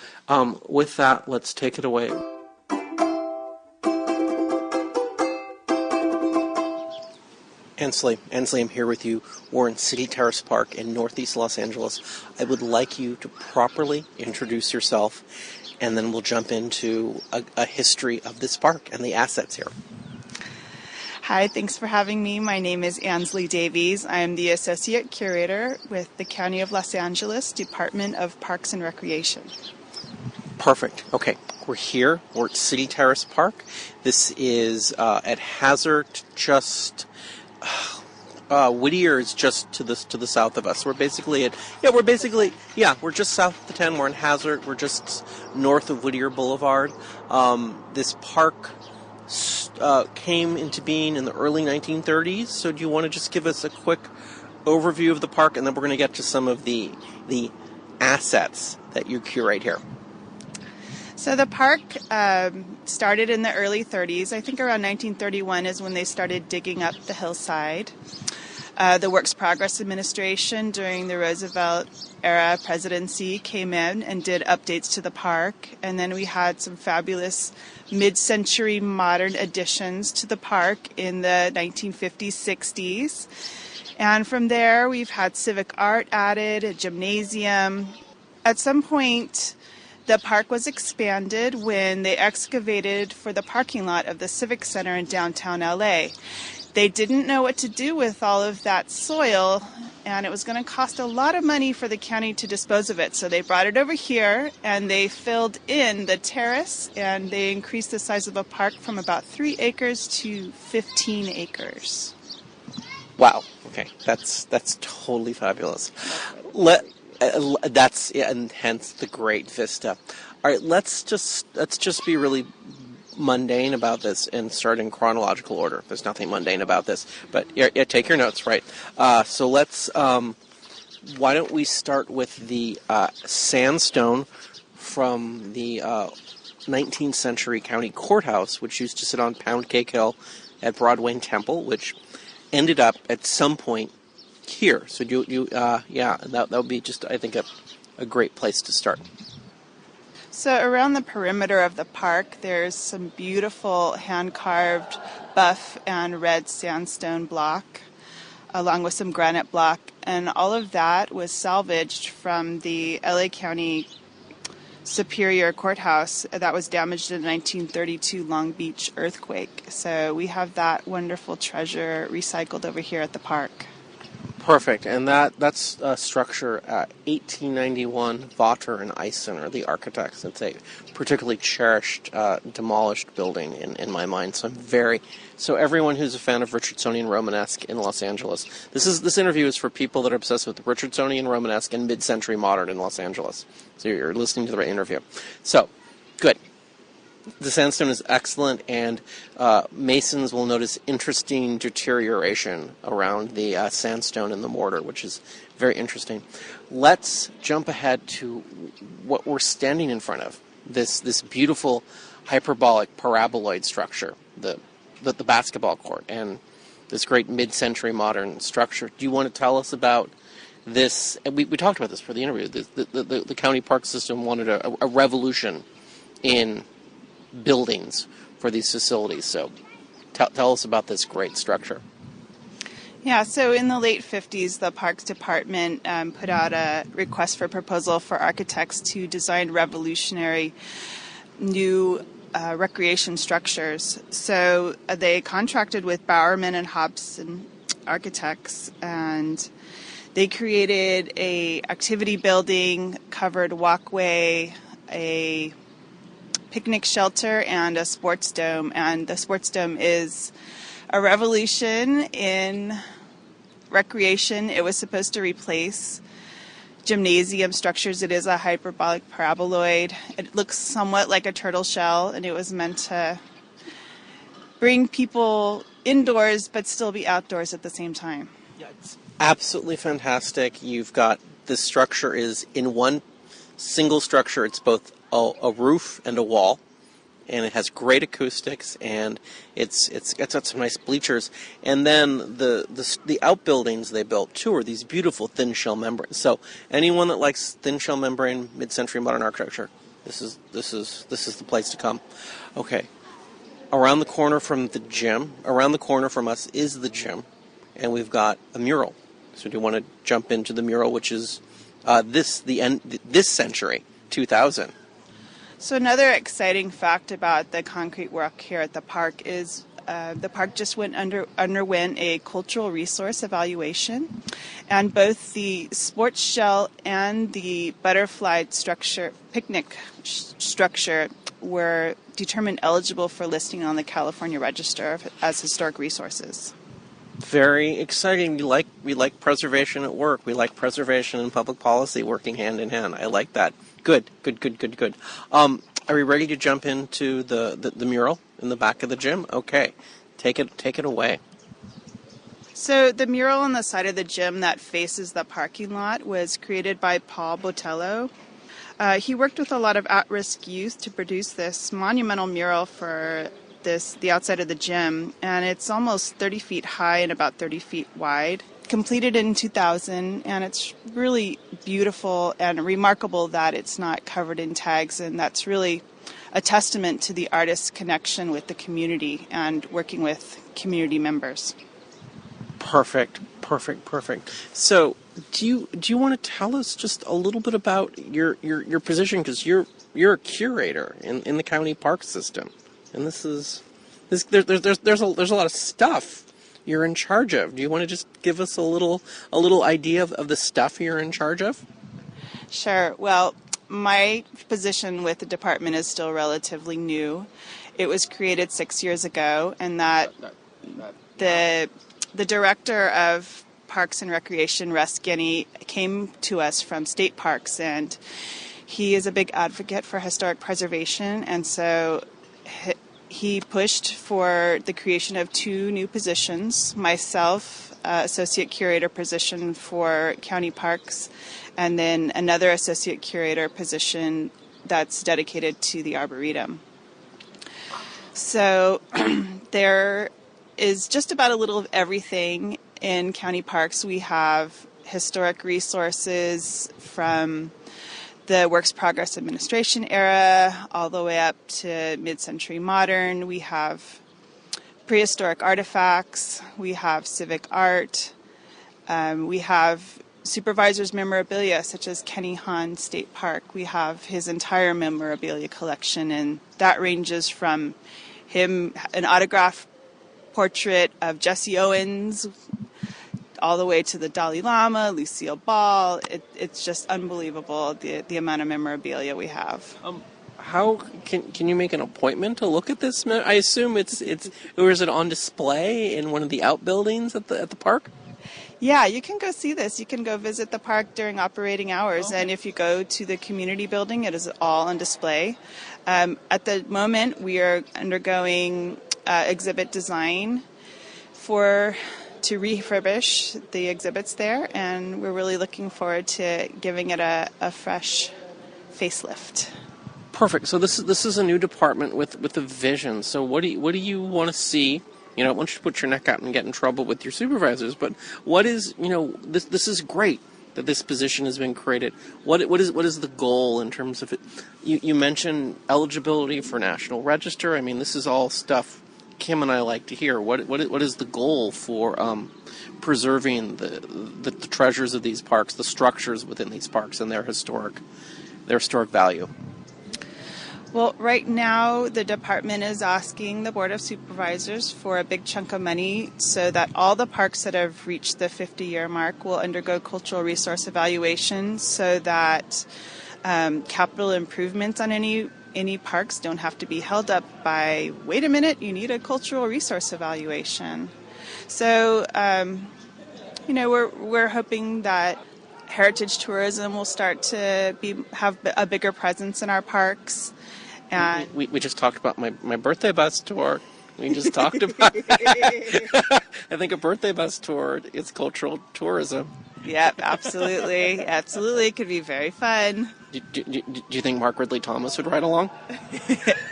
Speaker 3: with that, let's take it away. Ansley, I'm here with you. We're in City Terrace Park in northeast Los Angeles. I would like you to properly introduce yourself, and then we'll jump into a history of this park and the assets here.
Speaker 4: Hi, thanks for having me. My name is Ansley Davies. I'm the Associate Curator with the County of Los Angeles Department of Parks and Recreation.
Speaker 3: Perfect. Okay, we're here. We're at City Terrace Park. This is at Hazard, just... Whittier is just to the south of us. We're basically we're just south of the 10. We're in Hazard. We're just north of Whittier Boulevard. This park came into being in the early 1930s. So do you want to just give us a quick overview of the park, and then we're going to get to some of the assets that you curate here?
Speaker 4: So the park started in the early 30s. I think around 1931 is when they started digging up the hillside. The Works Progress Administration during the Roosevelt era presidency came in and did updates to the park. And then we had some fabulous mid-century modern additions to the park in the 1950s, 60s. And from there, we've had civic art added, a gymnasium. At some point, the park was expanded when they excavated for the parking lot of the Civic Center in downtown L.A. They didn't know what to do with all of that soil, and it was going to cost a lot of money for the county to dispose of it. So they brought it over here, and they filled in the terrace, and they increased the size of the park from about 3 acres to 15 acres.
Speaker 3: Wow. Okay, that's totally fabulous. And hence the great vista. All right, let's just be really mundane about this and start in chronological order. There's nothing mundane about this, but yeah, take your notes, right? So let's. Why don't we start with the sandstone from the 19th century county courthouse, which used to sit on Pound Cake Hill at Broadway and Temple, which ended up at some point here. So that would be just, I think, a great place to start.
Speaker 4: So around the perimeter of the park, there's some beautiful hand-carved buff and red sandstone block, along with some granite block, and all of that was salvaged from the L.A. County Superior Courthouse that was damaged in the 1932 Long Beach earthquake. So we have that wonderful treasure recycled over here at the park.
Speaker 3: Perfect, and that's a structure, 1891, Vater and Eisen are the architects. It's a particularly cherished, demolished building in my mind. So everyone who's a fan of Richardsonian Romanesque in Los Angeles, this interview is for people that are obsessed with Richardsonian Romanesque and mid-century modern in Los Angeles. So you're listening to the right interview. So, good. The sandstone is excellent, and masons will notice interesting deterioration around the sandstone and the mortar, which is very interesting. Let's jump ahead to what we're standing in front of, this beautiful hyperbolic paraboloid structure, the basketball court, and this great mid-century modern structure. Do you want to tell us about this? We talked about this for the interview. The county park system wanted a revolution in buildings for these facilities. So tell us about this great structure.
Speaker 4: Yeah, so in the late 50s, the Parks Department put out a request for proposal for architects to design revolutionary new recreation structures. So they contracted with Bowerman and Hobson architects, and they created a activity building, covered walkway, a picnic shelter, and a sports dome. And the sports dome is a revolution in recreation. It was supposed to replace gymnasium structures. It is a hyperbolic paraboloid. It looks somewhat like a turtle shell, and it was meant to bring people indoors but still be outdoors at the same time.
Speaker 3: Yeah, it's absolutely fantastic. You've got this structure is in one single structure. It's both a roof and a wall, and it has great acoustics, and it's got some nice bleachers. And then the outbuildings they built too are these beautiful thin shell membranes. So anyone that likes thin shell membrane mid-century modern architecture, this is the place to come. Okay, around the corner from us is the gym, and we've got a mural. So do you want to jump into the mural, which is this century, 2000?
Speaker 4: So another exciting fact about the concrete work here at the park is the park just underwent a cultural resource evaluation, and both the sports shell and the butterfly picnic structure were determined eligible for listing on the California Register as historic resources.
Speaker 3: Very exciting. We like preservation at work. We like preservation and public policy working hand in hand. I like that. Good. Are we ready to jump into the mural in the back of the gym? Okay. Take it away.
Speaker 4: So the mural on the side of the gym that faces the parking lot was created by Paul Botello. He worked with a lot of at-risk youth to produce this monumental mural for the outside of the gym, and it's almost 30 feet high and about 30 feet wide. Completed in 2000, and it's really beautiful and remarkable that it's not covered in tags, and that's really a testament to the artist's connection with the community and working with community members.
Speaker 3: Perfect. So, do you want to tell us just a little bit about your position, because you're a curator in the county park system, and there's a lot of stuff you're in charge of. Do you want to just give us a little idea of the stuff you're in charge of? Sure.
Speaker 4: Well, my position with the department is still relatively new. It was created 6 years ago, and that the director of Parks and Recreation, Russ Guinea, came to us from state parks, and he is a big advocate for historic preservation, and so he pushed for the creation of 2 new positions, myself, associate curator position for county parks, and then another associate curator position that's dedicated to the Arboretum. So there is just about a little of everything in county parks. We have historic resources from the Works Progress Administration era all the way up to mid-century modern. We have prehistoric artifacts. We have civic art. We have supervisors' memorabilia, such as Kenny Hahn State Park. We have his entire memorabilia collection, and that ranges from him, an autograph portrait of Jesse Owens, all the way to the Dalai Lama, Lucille Ball. It's just unbelievable the amount of memorabilia we have.
Speaker 3: How can you make an appointment to look at this? I assume it's or is it on display in one of the outbuildings at the park?
Speaker 4: Yeah, you can go see this. You can go visit the park during operating hours, and if you go to the community building, it is all on display. At the moment, we are undergoing exhibit design to refurbish the exhibits there, and we're really looking forward to giving it a fresh facelift.
Speaker 3: Perfect. So this is a new department with a vision. So what do you want to see? You know, I don't want you to put your neck out and get in trouble with your supervisors, but what is, this is great that this position has been created. What is the goal in terms of it? You mentioned eligibility for National Register. I mean, this is all stuff Kim and I like to hear. What is the goal for preserving the treasures of these parks, the structures within these parks, and their historic value?
Speaker 4: Well, right now the department is asking the Board of Supervisors for a big chunk of money so that all the parks that have reached the 50-year mark will undergo cultural resource evaluation, so that capital improvements on any parks don't have to be held up by, wait a minute, you need a cultural resource evaluation. So, we're hoping that heritage tourism will start to have a bigger presence in our parks. And
Speaker 3: we just talked about my birthday bus tour. We just talked about I think a birthday bus tour is cultural tourism.
Speaker 4: Yep, absolutely. Absolutely. It could be very fun.
Speaker 3: Do you think Mark Ridley Thomas would ride along?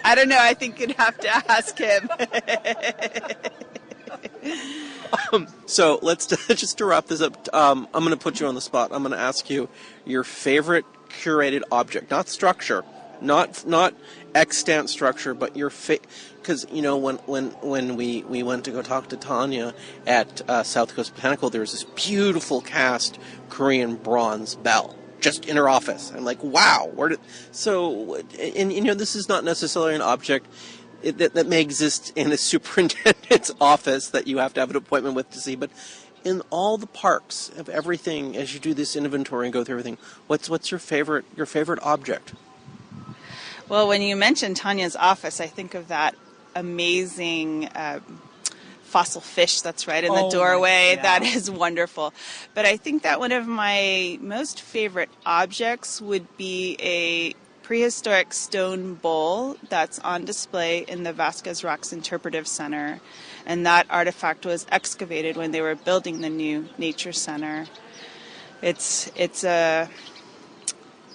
Speaker 4: I don't know. I think you'd have to ask him.
Speaker 3: So let's just to wrap this up. I'm going to put you on the spot. I'm going to ask you your favorite curated object, not structure, not extant structure, but your because when we went to go talk to Tanya at South Coast Botanical, there was this beautiful cast Korean bronze bell just in her office. I'm like, wow, this is not necessarily an object that may exist in a superintendent's office that you have to have an appointment with to see, but in all the parks of everything, as you do this inventory and go through everything, what's your favorite object?
Speaker 4: Well, when you mention Tanya's office, I think of that amazing fossil fish that's right in the doorway. Yeah. That is wonderful. But I think that one of my most favorite objects would be a prehistoric stone bowl that's on display in the Vasquez Rocks Interpretive Center. And that artifact was excavated when they were building the new nature center. It's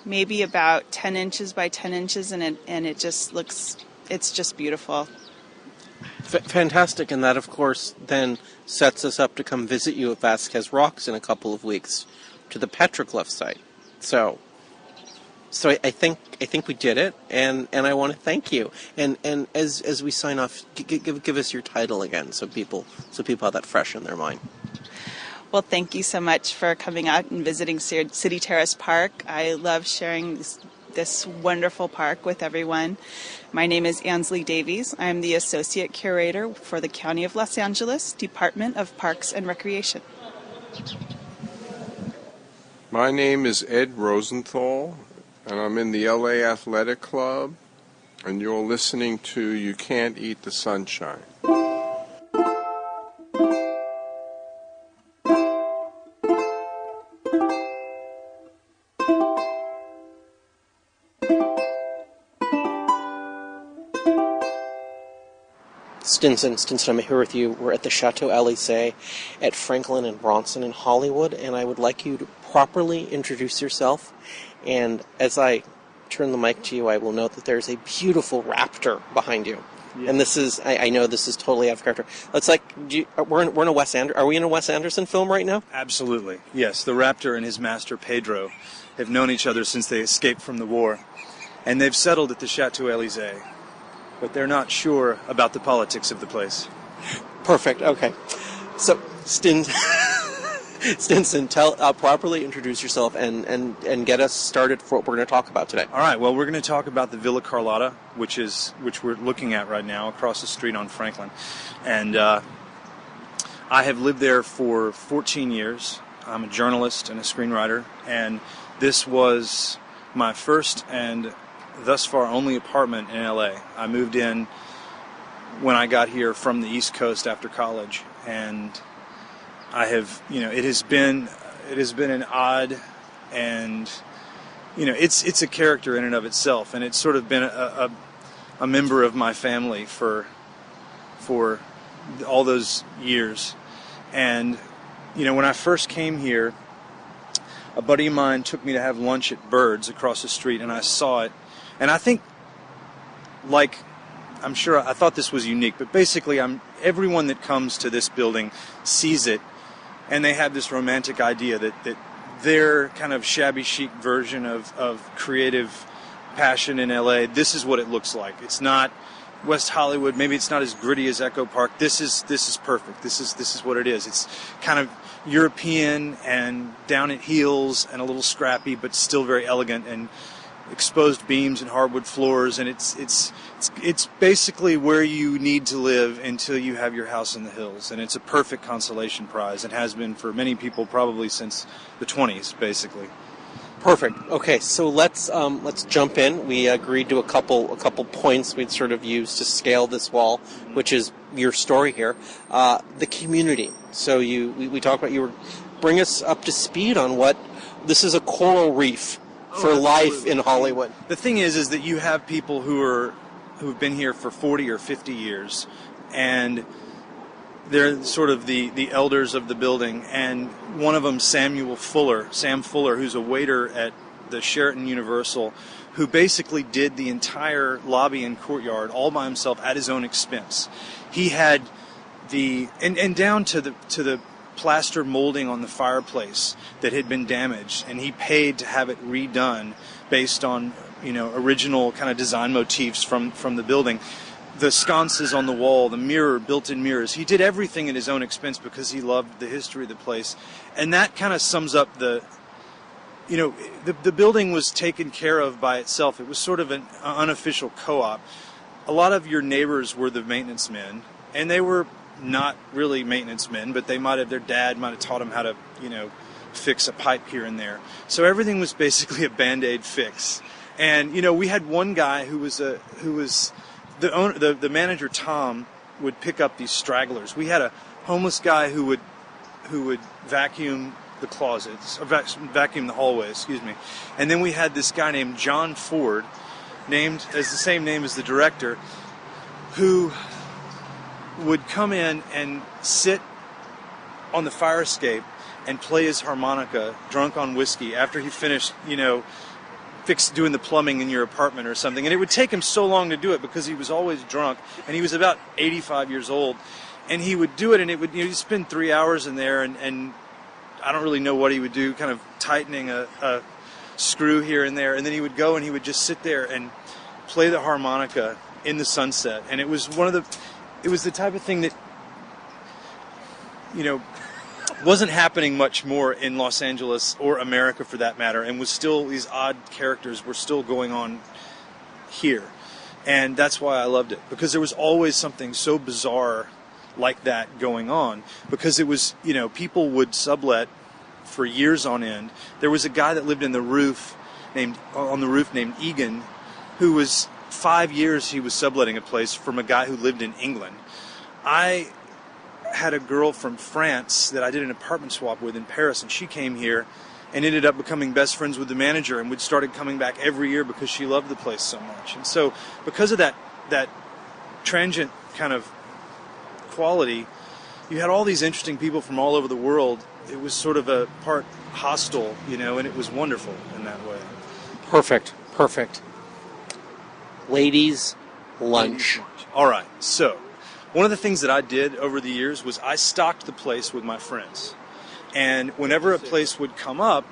Speaker 4: maybe about 10 inches by 10 inches, and it just looks, it's just beautiful.
Speaker 3: Fantastic, and that, of course, then sets us up to come visit you at Vasquez Rocks in a couple of weeks to the petroglyph site. So I think we did it, and I want to thank you. And as we sign off, give us your title again, so people have that fresh in their mind.
Speaker 4: Well, thank you so much for coming out and visiting City Terrace Park. I love sharing this wonderful park with everyone. My name is Ansley Davies. I'm the Associate Curator for the County of Los Angeles, Department of Parks and Recreation.
Speaker 5: My name is Ed Rosenthal, and I'm in the L.A. Athletic Club, and you're listening to You Can't Eat the Sunshine.
Speaker 3: Stinson, I'm here with you. We're at the Chateau Elysée at Franklin and Bronson in Hollywood, and I would like you to properly introduce yourself. And as I turn the mic to you, I will note that there's a beautiful raptor behind you. Yeah. And this is, I know this is totally out of character. It's like, we're in a Wes Anderson, are we in a Wes Anderson film right now?
Speaker 6: Absolutely, yes. The raptor and his master Pedro have known each other since they escaped from the war, and they've settled at the Chateau Elysée. But they're not sure about the politics of the place.
Speaker 3: Perfect. Okay. So, Stinson, properly introduce yourself and get us started for what we're going to talk about today.
Speaker 6: All right. Well, we're going to talk about the Villa Carlotta, which we're looking at right now across the street on Franklin, and I have lived there for 14 years. I'm a journalist and a screenwriter, and this was my first and thus far only apartment in L.A. I moved in when I got here from the East Coast after college, and I have, it has been an odd, and it's a character in and of itself, and it's sort of been a member of my family for all those years. And when I first came here, a buddy of mine took me to have lunch at Bird's across the street, and I saw it. And I think, I'm sure I thought this was unique, but basically everyone that comes to this building sees it, and they have this romantic idea that their kind of shabby chic version of creative passion in LA, this is what it looks like. It's not West Hollywood, maybe it's not as gritty as Echo Park. This is perfect. This is what it is. It's kind of European and down at heels and a little scrappy, but still very elegant, and exposed beams and hardwood floors, and it's basically where you need to live until you have your house in the hills, and it's a perfect consolation prize, and has been for many people probably since the 20s, basically.
Speaker 3: Perfect. Okay, so let's jump in. We agreed to a couple points we'd sort of use to scale this wall, which is your story here, the community. So we talked about bring us up to speed on what this is, a coral reef for life in Hollywood.
Speaker 6: The thing is that you have people who've been here for 40 or 50 years, and they're sort of the elders of the building. And one of them, Sam Fuller, who's a waiter at the Sheraton Universal, who basically did the entire lobby and courtyard all by himself at his own expense. He had and down to the plaster molding on the fireplace that had been damaged, and he paid to have it redone based on original kind of design motifs from the building. The sconces on the wall, the built-in mirrors. He did everything at his own expense because he loved the history of the place. And that kind of sums up the building was taken care of by itself. It was sort of an unofficial co-op. A lot of your neighbors were the maintenance men, and they were not really maintenance men, but their dad might have taught them how to, fix a pipe here and there. So everything was basically a Band-Aid fix. And, we had one guy who was the owner, the manager, Tom, would pick up these stragglers. We had a homeless guy who would vacuum the closets, or vacuum the hallway, and then we had this guy named John Ford, named as the same name as the director, who would come in and sit on the fire escape and play his harmonica, drunk on whiskey, after he finished, doing the plumbing in your apartment or something. And it would take him so long to do it because he was always drunk, and he was about 85 years old, and he would do it, and it would, he'd spend 3 hours in there, and I don't really know what he would do, kind of tightening a screw here and there, and then he would go and he would just sit there and play the harmonica in the sunset. And it was it was the type of thing that wasn't happening much more in Los Angeles or America for that matter, and was still, these odd characters were still going on here. And that's why I loved it, because there was always something so bizarre like that going on, because it was, people would sublet for years on end. There was a guy that lived on the roof named Egan, who was 5 years he was subletting a place from a guy who lived in England. I had a girl from France that I did an apartment swap with in Paris, and she came here and ended up becoming best friends with the manager, and started coming back every year because she loved the place so much. And so because of that transient kind of quality, you had all these interesting people from all over the world. It was sort of a part hostile, and it was wonderful in that way.
Speaker 3: Perfect. Ladies' lunch.
Speaker 6: All right, so one of the things that I did over the years was I stocked the place with my friends. And whenever a place would come up,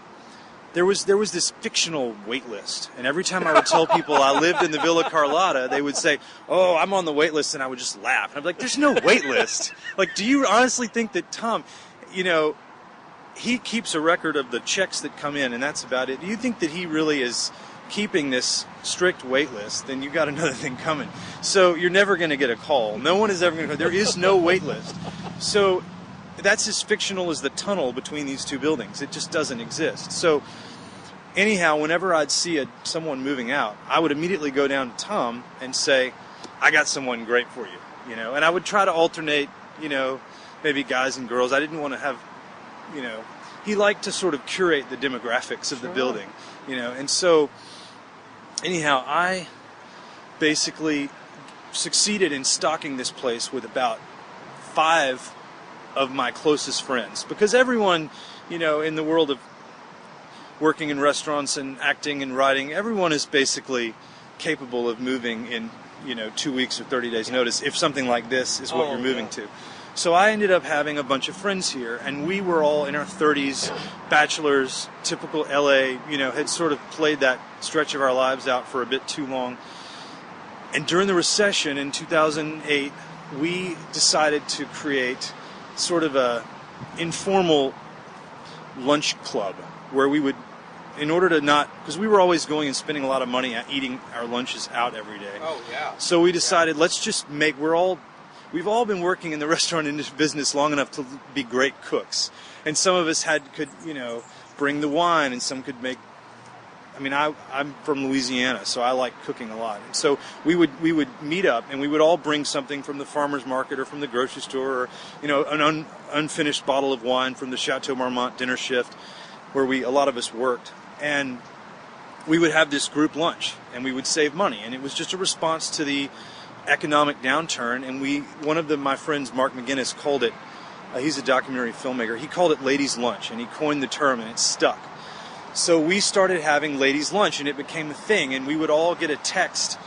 Speaker 6: there was this fictional wait list. And every time I would tell people I lived in the Villa Carlotta, they would say, "Oh, I'm on the wait list," and I would just laugh. And I'd be like, "There's no wait list. Do you honestly think that Tom, he keeps a record of the checks that come in, and that's about it. Do you think that he really is keeping this strict wait list? Then you got another thing coming." So you're never going to get a call. No one is ever going to call. There is no wait list. So that's as fictional as the tunnel between these two buildings. It just doesn't exist. So anyhow, whenever I'd see someone moving out, I would immediately go down to Tom and say, "I got someone great for you," and I would try to alternate, maybe guys and girls. I didn't want to have, he liked to sort of curate the demographics of the building, and so anyhow, I basically succeeded in stocking this place with about 5 of my closest friends, because everyone, in the world of working in restaurants and acting and writing, everyone is basically capable of moving in, 2 weeks or 30 days notice if something like this is what you're moving to. So I ended up having a bunch of friends here, and we were all in our 30s, bachelors, typical L.A., had sort of played that stretch of our lives out for a bit too long. And during the recession in 2008, we decided to create sort of a informal lunch club where we would, in order to not, because we were always going and spending a lot of money at eating our lunches out every day.
Speaker 5: Oh, yeah.
Speaker 6: So we decided, let's just we've all been working in the restaurant business long enough to be great cooks. And some of us could bring the wine, and some could make, I'm from Louisiana, so I like cooking a lot. And so we would meet up, and we would all bring something from the farmer's market or from the grocery store, or, an unfinished bottle of wine from the Chateau Marmont dinner shift, where a lot of us worked. And we would have this group lunch, and we would save money. And it was just a response to the economic downturn. And one of my friends, Mark McGinnis, called it, he's a documentary filmmaker, he called it ladies' lunch, and he coined the term, and it stuck. So we started having ladies' lunch, and it became a thing. And we would all get a text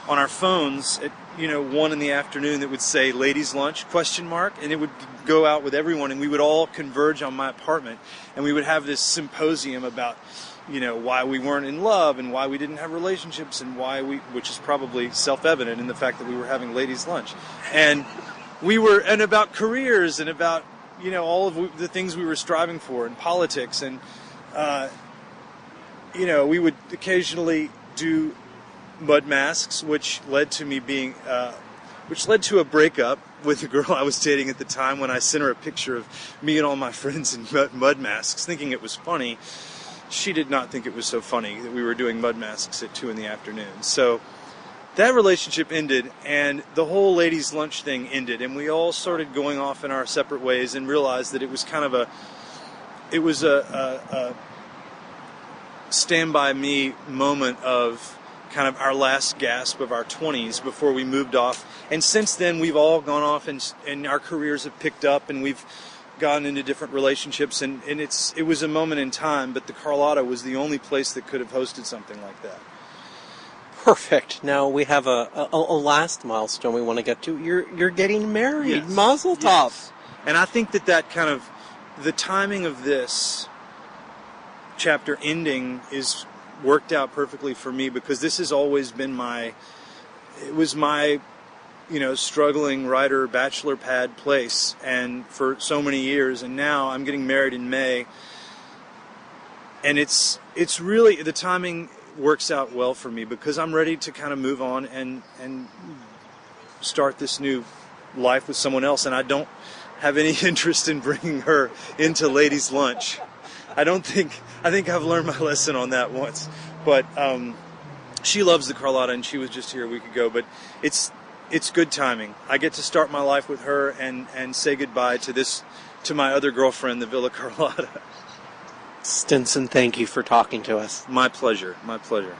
Speaker 6: on our phones at 1 in the afternoon that would say "ladies' lunch?" ? And it would go out with everyone, and we would all converge on my apartment, and we would have this symposium about why we weren't in love and why we didn't have relationships and which is probably self-evident in the fact that we were having ladies' lunch. And about careers and about, all of the things we were striving for in politics. And, we would occasionally do mud masks, which led to a breakup with the girl I was dating at the time when I sent her a picture of me and all my friends in mud masks, thinking it was funny. She did not think it was so funny that we were doing mud masks at 2 p.m. So that relationship ended, and the whole ladies' lunch thing ended, and we all started going off in our separate ways and realized that it was kind of a stand by me moment of kind of our last gasp of our 20s before we moved off. And since then, we've all gone off and our careers have picked up, and we've gone into different relationships, and it was a moment in time, but the Carlotta was the only place that could have hosted something like that.
Speaker 3: Perfect. Now we have a last milestone we want to get to. You're getting married.
Speaker 6: Yes.
Speaker 3: Mazel tov.
Speaker 6: Yes. And I think that kind of the timing of this chapter ending is worked out perfectly for me, because this has always been my struggling writer bachelor pad place, and for so many years, and now I'm getting married in May, and it's really, the timing works out well for me, because I'm ready to kind of move on and start this new life with someone else, and I don't have any interest in bringing her into ladies' lunch. I think I've learned my lesson on that once, but she loves the Carlotta, and she was just here a week ago, but it's good timing. I get to start my life with her and say goodbye to my other girlfriend, the Villa Carlotta.
Speaker 3: Stinson, thank you for talking to us.
Speaker 6: My pleasure. My pleasure.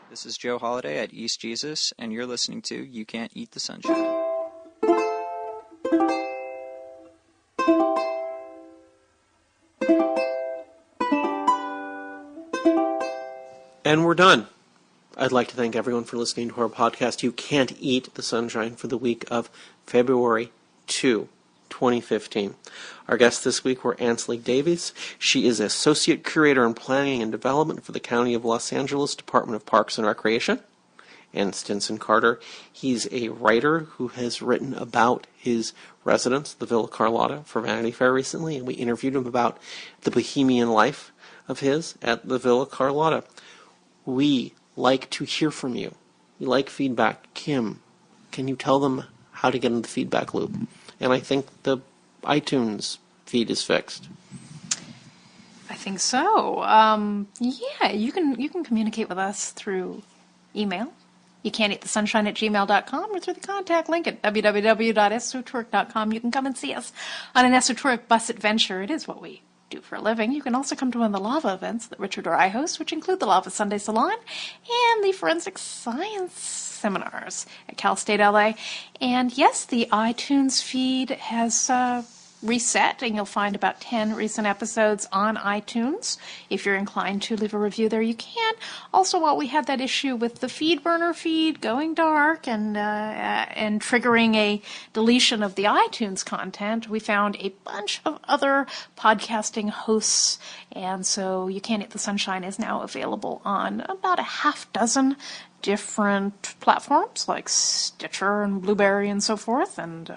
Speaker 7: This is Joe Holiday at East Jesus, and you're listening to You Can't Eat the Sunshine.
Speaker 3: And we're done. I'd like to thank everyone for listening to our podcast, You Can't Eat the Sunshine, for the week of February 2, 2015. Our guests this week were Ansley Davies. She is Associate Curator in Planning and Development for the County of Los Angeles Department of Parks and Recreation. And Stinson Carter. He's a writer who has written about his residence, the Villa Carlotta, for Vanity Fair recently, and we interviewed him about the bohemian life of his at the Villa Carlotta. We like to hear from you. We like feedback. Kim, can you tell them how to get in the feedback loop? And I think the iTunes feed is fixed.
Speaker 1: I think so. You can communicate with us through email. You can't eat the sunshine at gmail.com, or through the contact link at www.esotouric.com. You can come and see us on an Esotouric bus adventure. It is what we do for a living. You can also come to one of the lava events that Richard or I host, which include the Lava Sunday Salon and the Forensic Science seminars at Cal State L.A. And yes, the iTunes feed has reset, and you'll find about 10 recent episodes on iTunes. If you're inclined to leave a review there, you can. Also, while we had that issue with the feed burner feed going dark and triggering a deletion of the iTunes content, we found a bunch of other podcasting hosts, and so You Can't Eat the Sunshine is now available on about a half dozen different platforms like Stitcher and Blueberry and so forth. And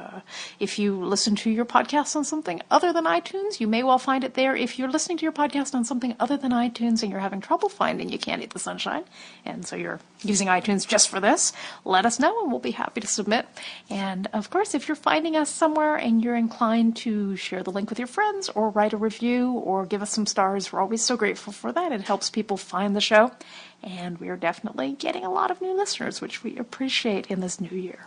Speaker 1: if you listen to your podcast on something other than iTunes, you may well find it there. If you're listening to your podcast on something other than iTunes and you're having trouble finding You Can't Eat the Sunshine, and so you're using iTunes just for this, let us know and we'll be happy to submit. And of course, if you're finding us somewhere and you're inclined to share the link with your friends or write a review or give us some stars, we're always so grateful for that. It helps people find the show. And we are definitely getting a lot of new listeners, which we appreciate in this new year.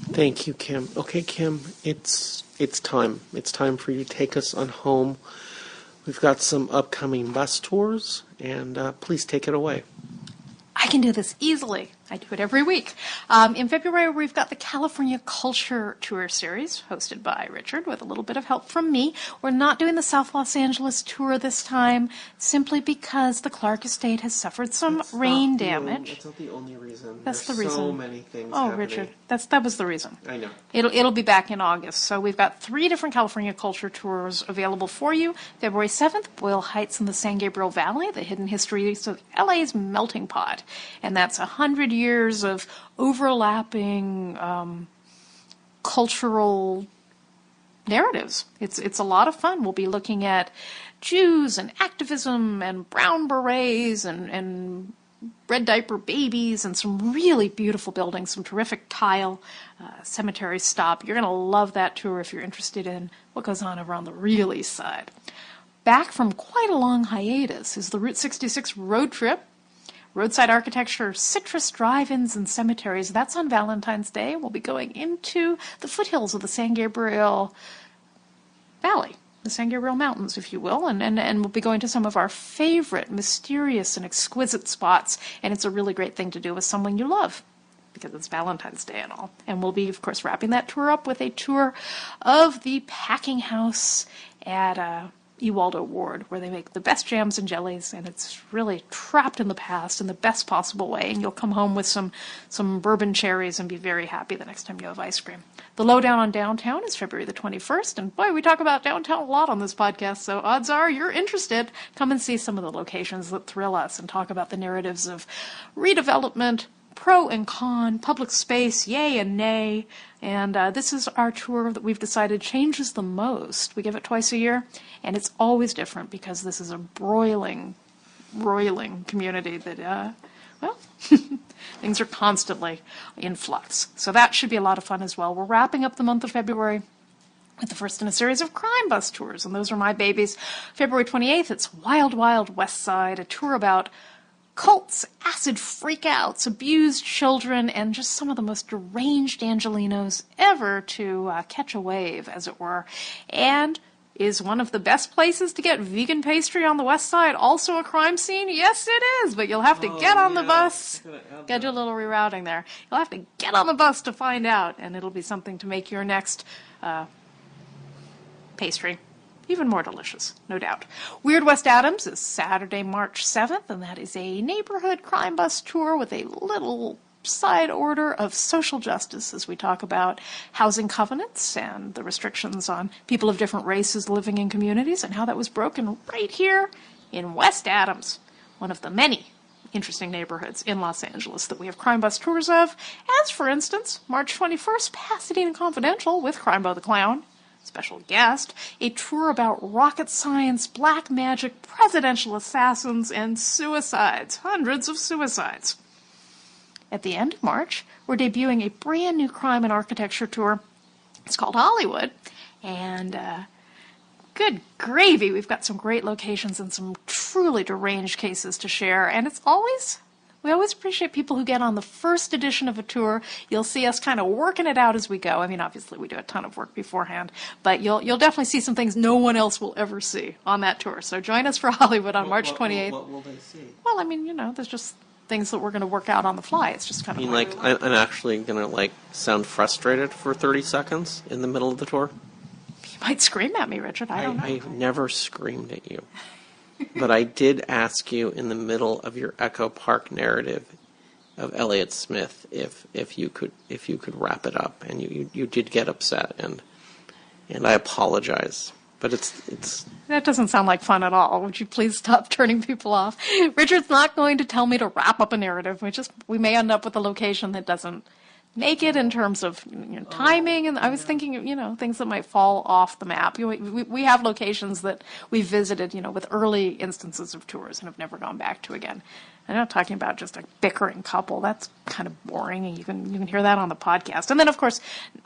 Speaker 3: Thank you, Kim. Okay, Kim, it's time. It's time for you to take us on home. We've got some upcoming bus tours, and please take it away.
Speaker 1: I can do this easily. I do it every week. In February, we've got the California Culture Tour Series, hosted by Richard, with a little bit of help from me. We're not doing the South Los Angeles tour this time, simply because the Clark Estate has suffered some rain damage.
Speaker 3: That's not the only reason.
Speaker 1: That's
Speaker 3: There's
Speaker 1: the reason.
Speaker 3: so many things
Speaker 1: Oh,
Speaker 3: happening.
Speaker 1: Richard, that was the reason.
Speaker 3: I know.
Speaker 1: It'll be back in August. So we've got 3 different California culture tours available for you. February 7th, Boyle Heights in the San Gabriel Valley, the hidden histories of LA's melting pot. And that's 100 years of overlapping cultural narratives. It's a lot of fun. We'll be looking at Jews and activism and brown berets and red diaper babies and some really beautiful buildings, some terrific tile, cemetery stop. You're going to love that tour if you're interested in what goes on over on the real east side. Back from quite a long hiatus is the Route 66 road trip. Roadside architecture, citrus drive-ins and cemeteries. That's on Valentine's Day. We'll be going into the foothills of the San Gabriel Valley, the San Gabriel Mountains, if you will, and we'll be going to some of our favorite mysterious and exquisite spots, and it's a really great thing to do with someone you love, because it's Valentine's Day and all. And we'll be, of course, wrapping that tour up with a tour of the packing house at Ewaldo Ward, where they make the best jams and jellies, and it's really trapped in the past in the best possible way, and you'll come home with some bourbon cherries and be very happy the next time you have ice cream. The Lowdown on Downtown is February the 21st, and boy, we talk about downtown a lot on this podcast, so odds are you're interested. Come and see some of the locations that thrill us and talk about the narratives of redevelopment, pro and con, public space, yay and nay, and this is our tour that we've decided changes the most. We give it twice a year, and it's always different because this is a broiling community that, well, things are constantly in flux. So that should be a lot of fun as well. We're wrapping up the month of February with the first in a series of crime bus tours, and those are my babies. February 28th, it's Wild Wild West Side, a tour about cults, acid freakouts, abused children, and just some of the most deranged Angelenos ever to catch a wave, as it were. And is one of the best places to get vegan pastry on the west side also a crime scene? Yes, it is, but you'll have to get on the bus. Got to do a little rerouting there. You'll have to get on the bus to find out, and it'll be something to make your next pastry even more delicious, no doubt. Weird West Adams is Saturday, March 7th, and that is a neighborhood crime bus tour with a little side order of social justice as we talk about housing covenants and the restrictions on people of different races living in communities and how that was broken right here in West Adams, one of the many interesting neighborhoods in Los Angeles that we have crime bus tours of, as, for instance, March 21st, Pasadena Confidential with Crimebo the Clown. Special guest, a tour about rocket science, black magic, presidential assassins, and suicides. Hundreds of suicides. At the end of March, we're debuting a brand new crime and architecture tour. It's called Hollywood. And good gravy, we've got some great locations and some truly deranged cases to share. And we always appreciate people who get on the first edition of a tour. You'll see us kind of working it out as we go. I mean, obviously, we do a ton of work beforehand, but you'll definitely see some things no one else will ever see on that tour. So join us for Hollywood on March 28th.
Speaker 3: What will they see?
Speaker 1: Well, I mean, there's just things that we're going to work out on the fly. It's just kind of
Speaker 3: I'm actually going to, sound frustrated for 30 seconds in the middle of the tour?
Speaker 1: You might scream at me, Richard. I don't know.
Speaker 3: I've never screamed at you. But I did ask you in the middle of your Echo Park narrative of Elliott Smith if you could wrap it up, and you did get upset, and I apologize. But it's
Speaker 1: that doesn't sound like fun at all. Would you please stop turning people off? Richard's not going to tell me to wrap up a narrative. We may end up with a location that doesn't make it in terms of timing, and I was thinking things that might fall off the map. We have locations that we visited with early instances of tours and have never gone back to again. I'm not talking about just a bickering couple. That's kind of boring, and you can hear that on the podcast. And then, of course,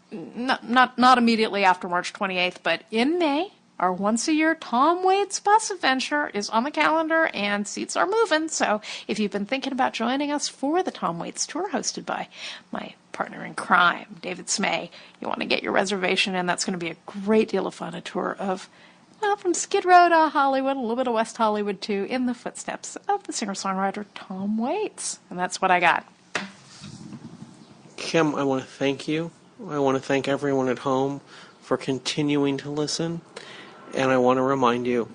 Speaker 1: not immediately after March 28th, but in May, our once-a-year Tom Waits bus adventure is on the calendar, and seats are moving. So if you've been thinking about joining us for the Tom Waits tour hosted by my partner in crime, David Smay, you want to get your reservation in. That's going to be a great deal of fun, a tour of, from Skid Row to Hollywood, a little bit of West Hollywood too, in the footsteps of the singer-songwriter Tom Waits. And that's what I got.
Speaker 3: Kim, I want to thank you. I want to thank everyone at home for continuing to listen. And I want to remind you,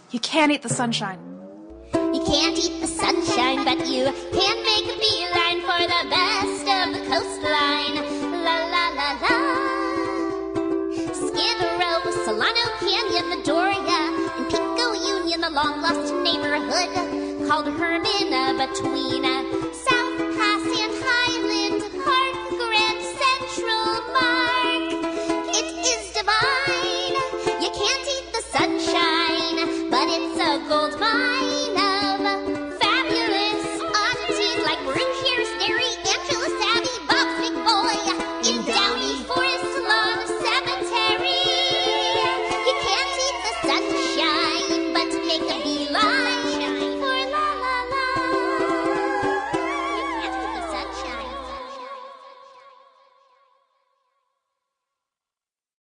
Speaker 1: you can't eat the sunshine.
Speaker 2: You can't eat the sunshine, but you can make a beeline for the best of the coastline. La la la la. Skid Row, Solano Canyon, the Doria, and Pico Union, the long-lost neighborhood called Hermina, between South Pass and Highland Park, Grand Central Mark. It is divine. You can't eat the sunshine, but it's a gold mine.